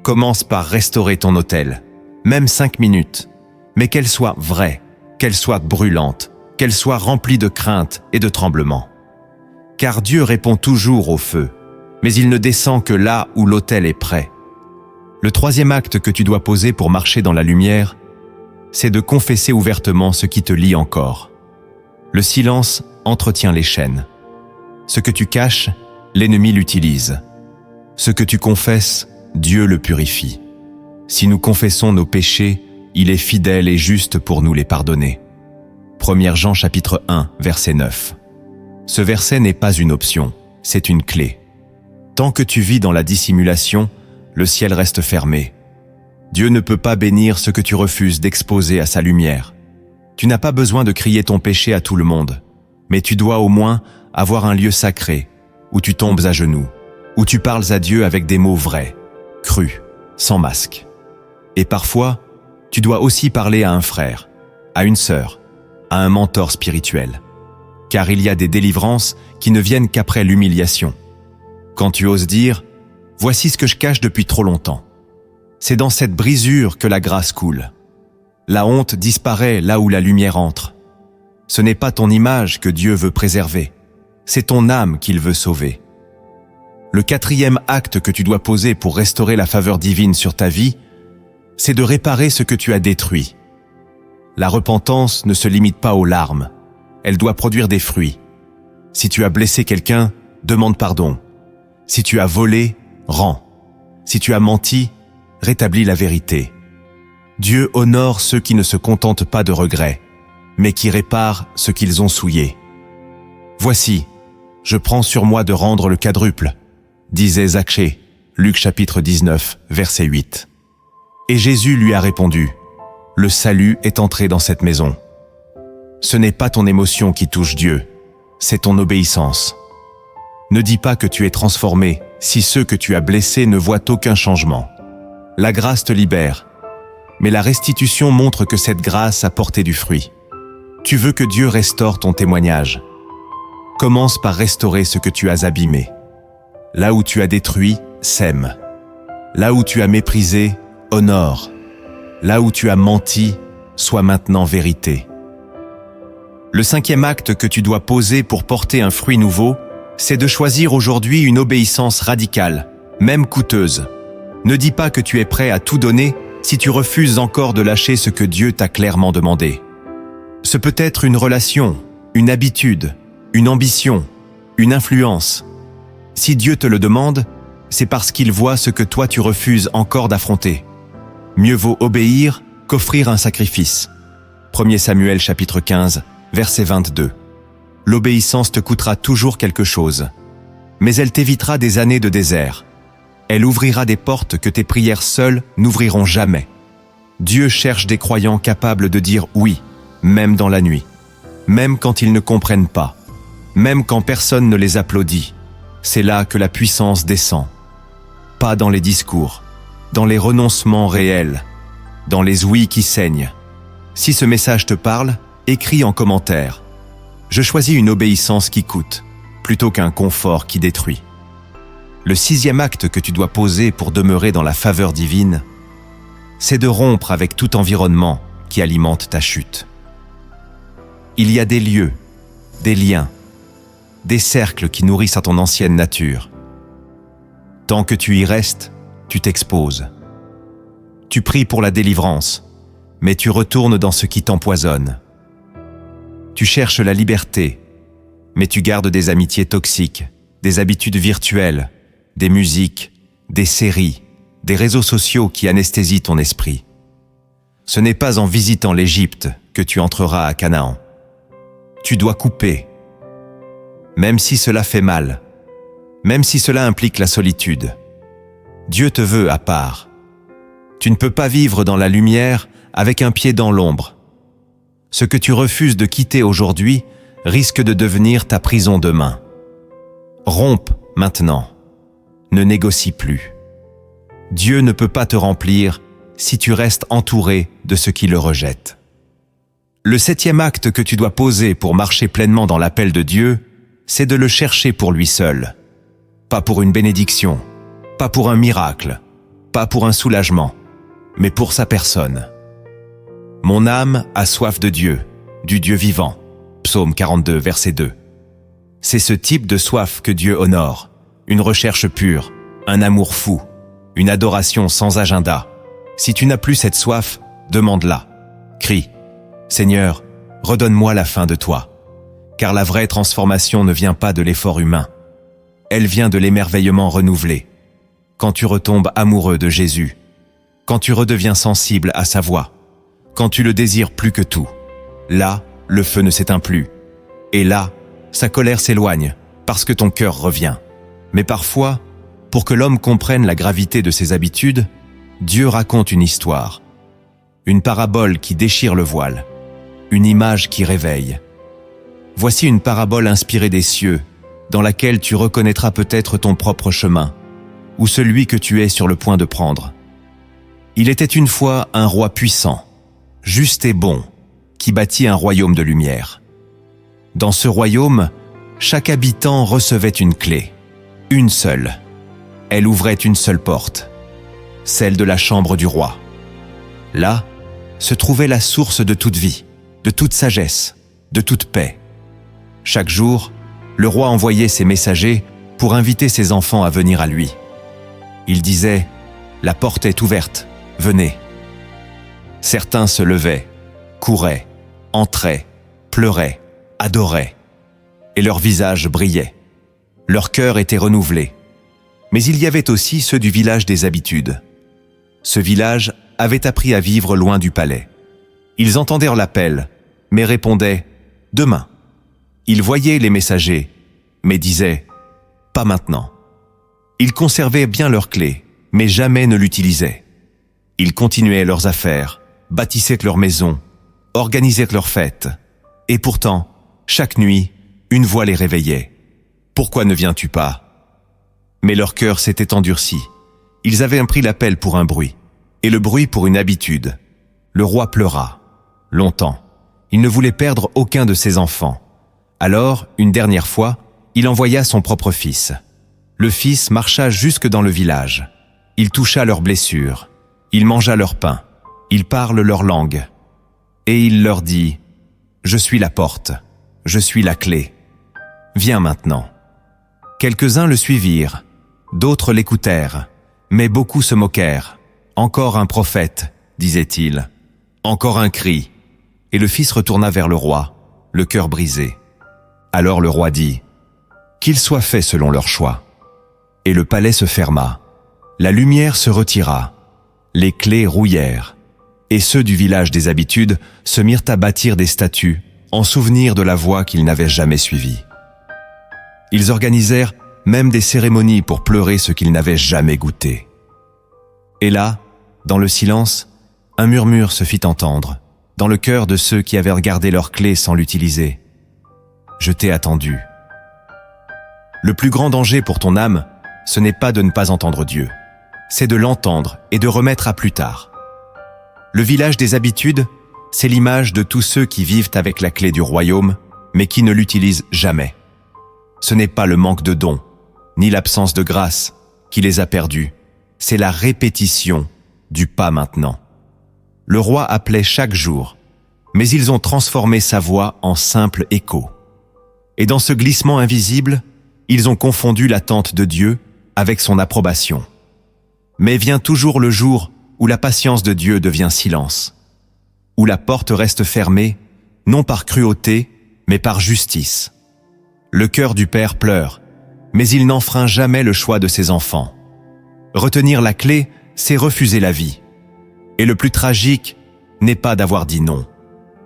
[SPEAKER 1] Commence par restaurer ton autel, même 5 minutes, mais qu'elle soit vraie, qu'elle soit brûlante, qu'elle soit remplie de crainte et de tremblement. Car Dieu répond toujours au feu, mais il ne descend que là où l'autel est prêt. Le troisième acte que tu dois poser pour marcher dans la lumière, c'est de confesser ouvertement ce qui te lie encore. Le silence entretient les chaînes. Ce que tu caches, l'ennemi l'utilise. Ce que tu confesses, Dieu le purifie. Si nous confessons nos péchés, il est fidèle et juste pour nous les pardonner. 1 Jean chapitre 1, verset 9. Ce verset n'est pas une option, c'est une clé. Tant que tu vis dans la dissimulation, le ciel reste fermé. Dieu ne peut pas bénir ce que tu refuses d'exposer à sa lumière. Tu n'as pas besoin de crier ton péché à tout le monde, mais tu dois au moins avoir un lieu sacré, où tu tombes à genoux, où tu parles à Dieu avec des mots vrais, crus, sans masque. Et parfois, tu dois aussi parler à un frère, à une sœur, à un mentor spirituel. Car il y a des délivrances qui ne viennent qu'après l'humiliation. Quand tu oses dire « Voici ce que je cache depuis trop longtemps », c'est dans cette brisure que la grâce coule. La honte disparaît là où la lumière entre. Ce n'est pas ton image que Dieu veut préserver, c'est ton âme qu'il veut sauver. Le quatrième acte que tu dois poser pour restaurer la faveur divine sur ta vie, c'est de réparer ce que tu as détruit. La repentance ne se limite pas aux larmes, elle doit produire des fruits. Si tu as blessé quelqu'un, demande pardon. Si tu as volé, rends. Si tu as menti, rétablis la vérité. Dieu honore ceux qui ne se contentent pas de regrets, mais qui réparent ce qu'ils ont souillé. « Voici, je prends sur moi de rendre le quadruple », disait Zaché, Luc chapitre 19, verset 8. Et Jésus lui a répondu, « Le salut est entré dans cette maison. » Ce n'est pas ton émotion qui touche Dieu, c'est ton obéissance. Ne dis pas que tu es transformé si ceux que tu as blessés ne voient aucun changement. La grâce te libère, mais la restitution montre que cette grâce a porté du fruit. Tu veux que Dieu restaure ton témoignage. Commence par restaurer ce que tu as abîmé. Là où tu as détruit, sème. Là où tu as méprisé, honore. Là où tu as menti, sois maintenant vérité. Le cinquième acte que tu dois poser pour porter un fruit nouveau, c'est de choisir aujourd'hui une obéissance radicale, même coûteuse. Ne dis pas que tu es prêt à tout donner si tu refuses encore de lâcher ce que Dieu t'a clairement demandé. Ce peut être une relation, une habitude, une ambition, une influence. Si Dieu te le demande, c'est parce qu'il voit ce que toi tu refuses encore d'affronter. Mieux vaut obéir qu'offrir un sacrifice. 1 Samuel chapitre 15, verset 22. L'obéissance te coûtera toujours quelque chose, mais elle t'évitera des années de désert. Elle ouvrira des portes que tes prières seules n'ouvriront jamais. Dieu cherche des croyants capables de dire oui, même dans la nuit, même quand ils ne comprennent pas, même quand personne ne les applaudit. C'est là que la puissance descend. pas dans les discours, dans les renoncements réels, dans les ouïes qui saignent. Si ce message te parle, écris en commentaire. Je choisis une obéissance qui coûte, plutôt qu'un confort qui détruit. Le 6e acte que tu dois poser pour demeurer dans la faveur divine, c'est de rompre avec tout environnement qui alimente ta chute. Il y a des lieux, des liens, des cercles qui nourrissent à ton ancienne nature. Tant que tu y restes, tu t'exposes. Tu pries pour la délivrance, mais tu retournes dans ce qui t'empoisonne. Tu cherches la liberté, mais tu gardes des amitiés toxiques, des habitudes virtuelles, des musiques, des séries, des réseaux sociaux qui anesthésient ton esprit. Ce n'est pas en visitant l'Égypte que tu entreras à Canaan. Tu dois couper. Même si cela fait mal, même si cela implique la solitude, Dieu te veut à part. Tu ne peux pas vivre dans la lumière avec un pied dans l'ombre. Ce que tu refuses de quitter aujourd'hui risque de devenir ta prison demain. Rompe maintenant. Ne négocie plus. Dieu ne peut pas te remplir si tu restes entouré de ceux qui le rejettent. Le 7e acte que tu dois poser pour marcher pleinement dans l'appel de Dieu, c'est de le chercher pour lui seul. Pas pour une bénédiction, pas pour un miracle, pas pour un soulagement, mais pour sa personne. Mon âme a soif de Dieu, du Dieu vivant. Psaume 42, verset 2. C'est ce type de soif que Dieu honore. Une recherche pure, un amour fou, une adoration sans agenda. Si tu n'as plus cette soif, demande-la. Crie, Seigneur, redonne-moi la faim de toi. Car la vraie transformation ne vient pas de l'effort humain. Elle vient de l'émerveillement renouvelé. Quand tu retombes amoureux de Jésus, quand tu redeviens sensible à sa voix, quand tu le désires plus que tout, là, le feu ne s'éteint plus. Et là, sa colère s'éloigne parce que ton cœur revient. Mais parfois, pour que l'homme comprenne la gravité de ses habitudes, Dieu raconte une histoire. Une parabole qui déchire le voile. Une image qui réveille. Voici une parabole inspirée des cieux, dans laquelle tu reconnaîtras peut-être ton propre chemin, ou celui que tu es sur le point de prendre. Il était une fois un roi puissant, juste et bon, qui bâtit un royaume de lumière. Dans ce royaume, chaque habitant recevait une clé, une seule. Elle ouvrait une seule porte, celle de la chambre du roi. Là se trouvait la source de toute vie, de toute sagesse, de toute paix. Chaque jour, le roi envoyait ses messagers pour inviter ses enfants à venir à lui. Il disait « La porte est ouverte, venez ». Certains se levaient, couraient, entraient, pleuraient, adoraient, et leur visage brillait. Leur cœur était renouvelé. Mais il y avait aussi ceux du village des habitudes. Ce village avait appris à vivre loin du palais. Ils entendirent l'appel, mais répondaient « Demain ». Ils voyaient les messagers, mais disaient « Pas maintenant ». Ils conservaient bien leurs clés, mais jamais ne l'utilisaient. Ils continuaient leurs affaires, bâtissaient leurs maisons, organisaient leurs fêtes. Et pourtant, chaque nuit, une voix les réveillait. « Pourquoi ne viens-tu pas ?» Mais leur cœur s'était endurci. Ils avaient pris l'appel pour un bruit, et le bruit pour une habitude. Le roi pleura, longtemps. Il ne voulait perdre aucun de ses enfants. Alors, une dernière fois, il envoya son propre fils. Le fils marcha jusque dans le village. Il toucha leurs blessures. Il mangea leur pain. Il parle leur langue. Et il leur dit « Je suis la porte. Je suis la clé. Viens maintenant. » Quelques-uns le suivirent. D'autres l'écoutèrent. Mais beaucoup se moquèrent. « Encore un prophète, disait-il. Encore un cri. » Et le fils retourna vers le roi, le cœur brisé. Alors le roi dit « Qu'il soit fait selon leur choix. » Et le palais se ferma. La lumière se retira. Les clés rouillèrent. Et ceux du village des habitudes se mirent à bâtir des statues en souvenir de la voie qu'ils n'avaient jamais suivie. Ils organisèrent même des cérémonies pour pleurer ce qu'ils n'avaient jamais goûté. Et là, dans le silence, un murmure se fit entendre, dans le cœur de ceux qui avaient regardé leur clé sans l'utiliser. « Je t'ai attendu. » Le plus grand danger pour ton âme, ce n'est pas de ne pas entendre Dieu, c'est de l'entendre et de remettre à plus tard. Le village des habitudes, c'est l'image de tous ceux qui vivent avec la clé du royaume, mais qui ne l'utilisent jamais. Ce n'est pas le manque de dons, ni l'absence de grâce qui les a perdus, c'est la répétition du pas maintenant. Le roi appelait chaque jour, mais ils ont transformé sa voix en simple écho. Et dans ce glissement invisible, ils ont confondu l'attente de Dieu avec son approbation. Mais vient toujours le jour où la patience de Dieu devient silence, où la porte reste fermée, non par cruauté, mais par justice. Le cœur du Père pleure, mais il n'enfreint jamais le choix de ses enfants. Retenir la clé, c'est refuser la vie. Et le plus tragique n'est pas d'avoir dit non,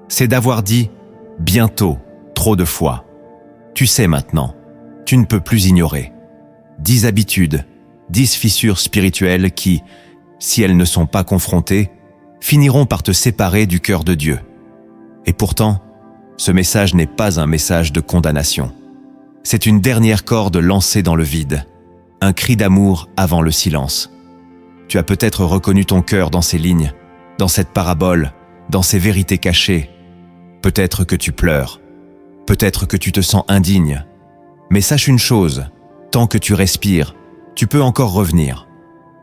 [SPEAKER 1] c'est d'avoir dit « bientôt » trop de fois. Tu sais maintenant, tu ne peux plus ignorer. 10 habitudes, 10 fissures spirituelles qui, si elles ne sont pas confrontées, finiront par te séparer du cœur de Dieu. Et pourtant, ce message n'est pas un message de condamnation. C'est une dernière corde lancée dans le vide, un cri d'amour avant le silence. Tu as peut-être reconnu ton cœur dans ces lignes, dans cette parabole, dans ces vérités cachées. Peut-être que tu pleures, peut-être que tu te sens indigne. Mais sache une chose, tant que tu respires, tu peux encore revenir.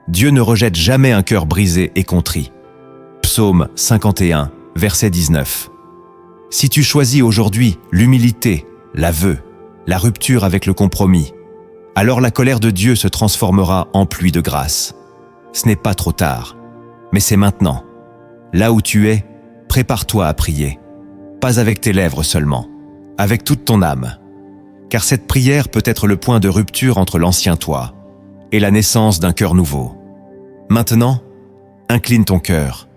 [SPEAKER 1] Dieu ne rejette jamais un cœur brisé et contrit. Psaume 51, verset 19. Si tu choisis aujourd'hui l'humilité, l'aveu, la rupture avec le compromis, alors la colère de Dieu se transformera en pluie de grâce. Ce n'est pas trop tard, mais c'est maintenant. Là où tu es, prépare-toi à prier. Pas avec tes lèvres seulement, avec toute ton âme. Car cette prière peut être le point de rupture entre l'ancien toi et la naissance d'un cœur nouveau. Maintenant, incline ton cœur.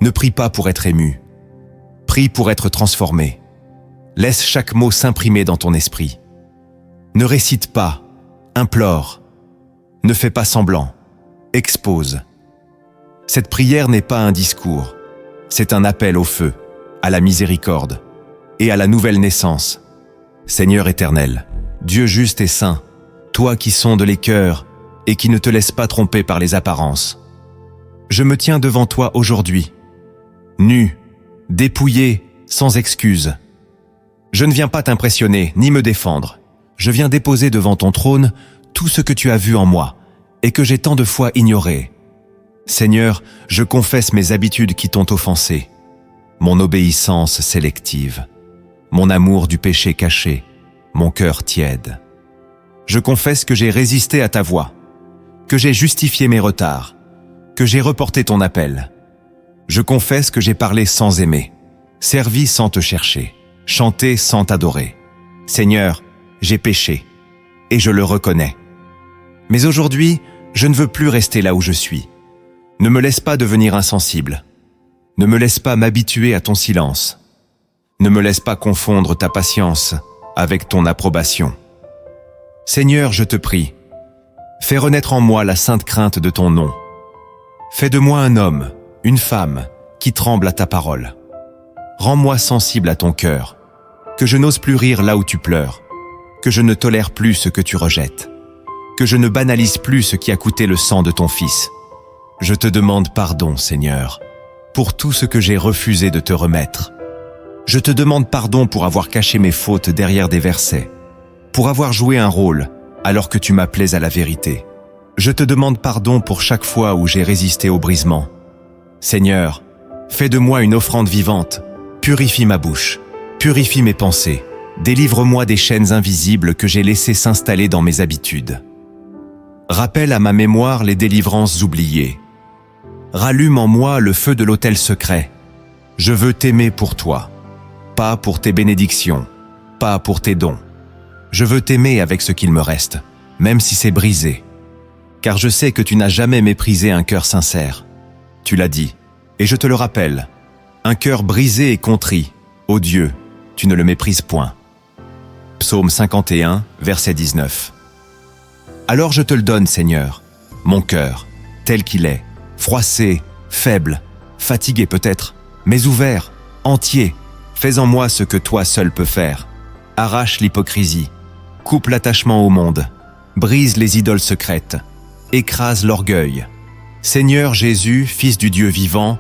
[SPEAKER 1] Ne prie pas pour être ému. Prie pour être transformé. Laisse chaque mot s'imprimer dans ton esprit. Ne récite pas, implore. Ne fais pas semblant. Expose. Cette prière n'est pas un discours. C'est un appel au feu, à la miséricorde et à la nouvelle naissance. Seigneur éternel, Dieu juste et saint, toi qui sondes les cœurs et qui ne te laisses pas tromper par les apparences. Je me tiens devant toi aujourd'hui, nu, dépouillé, sans excuse. Je ne viens pas t'impressionner ni me défendre. Je viens déposer devant ton trône tout ce que tu as vu en moi et que j'ai tant de fois ignoré. Seigneur, je confesse mes habitudes qui t'ont offensé, mon obéissance sélective, mon amour du péché caché, mon cœur tiède. Je confesse que j'ai résisté à ta voix, que j'ai justifié mes retards, que j'ai reporté ton appel. Je confesse que j'ai parlé sans aimer, servi sans te chercher, chanté sans t'adorer. Seigneur, j'ai péché, et je le reconnais. Mais aujourd'hui, je ne veux plus rester là où je suis. Ne me laisse pas devenir insensible. Ne me laisse pas m'habituer à ton silence. Ne me laisse pas confondre ta patience avec ton approbation. Seigneur, je te prie, fais renaître en moi la sainte crainte de ton nom. Fais de moi un homme, une femme, qui tremble à ta parole. Rends-moi sensible à ton cœur, que je n'ose plus rire là où tu pleures, que je ne tolère plus ce que tu rejettes, que je ne banalise plus ce qui a coûté le sang de ton Fils. Je te demande pardon, Seigneur, pour tout ce que j'ai refusé de te remettre. Je te demande pardon pour avoir caché mes fautes derrière des versets, pour avoir joué un rôle alors que tu m'appelais à la vérité. Je te demande pardon pour chaque fois où j'ai résisté au brisement. Seigneur, fais de moi une offrande vivante, purifie ma bouche, purifie mes pensées, délivre-moi des chaînes invisibles que j'ai laissées s'installer dans mes habitudes. Rappelle à ma mémoire les délivrances oubliées. Rallume en moi le feu de l'autel secret. Je veux t'aimer pour toi, pas pour tes bénédictions, pas pour tes dons. Je veux t'aimer avec ce qu'il me reste, même si c'est brisé. Car je sais que tu n'as jamais méprisé un cœur sincère. Tu l'as dit, et je te le rappelle, un cœur brisé et contrit, ô Dieu, tu ne le méprises point. Psaume 51, verset 19. Alors je te le donne, Seigneur, mon cœur, tel qu'il est, froissé, faible, fatigué peut-être, mais ouvert, entier. Fais en moi ce que toi seul peux faire. Arrache l'hypocrisie, coupe l'attachement au monde, brise les idoles secrètes, écrase l'orgueil. Seigneur Jésus, Fils du Dieu vivant,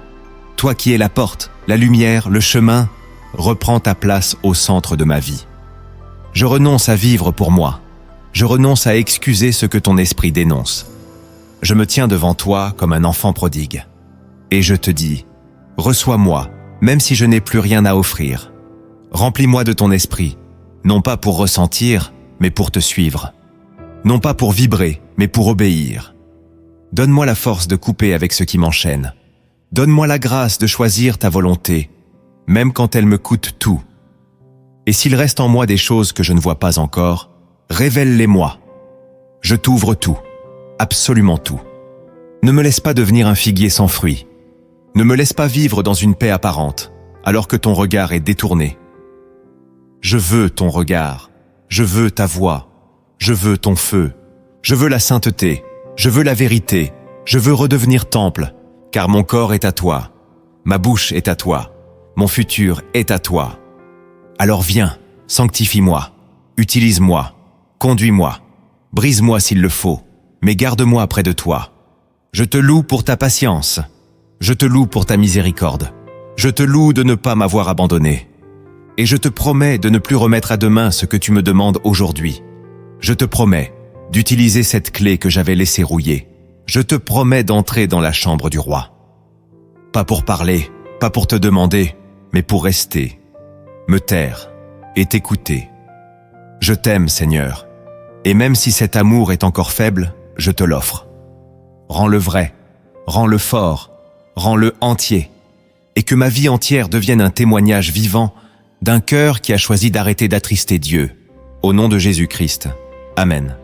[SPEAKER 1] toi qui es la porte, la lumière, le chemin, reprends ta place au centre de ma vie. Je renonce à vivre pour moi. Je renonce à excuser ce que ton esprit dénonce. Je me tiens devant toi comme un enfant prodigue. Et je te dis, reçois-moi, même si je n'ai plus rien à offrir. Remplis-moi de ton esprit, non pas pour ressentir, mais pour te suivre. Non pas pour vibrer, mais pour obéir. Donne-moi la force de couper avec ce qui m'enchaîne. Donne-moi la grâce de choisir ta volonté, même quand elle me coûte tout. Et s'il reste en moi des choses que je ne vois pas encore, révèle-les-moi. Je t'ouvre tout, absolument tout. Ne me laisse pas devenir un figuier sans fruits. Ne me laisse pas vivre dans une paix apparente, alors que ton regard est détourné. Je veux ton regard, je veux ta voix, je veux ton feu, je veux la sainteté, je veux la vérité, je veux redevenir temple, car mon corps est à toi, ma bouche est à toi, mon futur est à toi. Alors viens, sanctifie-moi, utilise-moi, conduis-moi, brise-moi s'il le faut, mais garde-moi près de toi. Je te loue pour ta patience, je te loue pour ta miséricorde, je te loue de ne pas m'avoir abandonné. Et je te promets de ne plus remettre à demain ce que tu me demandes aujourd'hui. Je te promets d'utiliser cette clé que j'avais laissée rouiller. Je te promets d'entrer dans la chambre du roi. Pas pour parler, pas pour te demander, mais pour rester, me taire et t'écouter. Je t'aime, Seigneur, et même si cet amour est encore faible, je te l'offre. Rends-le vrai, rends-le fort, rends-le entier, et que ma vie entière devienne un témoignage vivant d'un cœur qui a choisi d'arrêter d'attrister Dieu. Au nom de Jésus-Christ. Amen.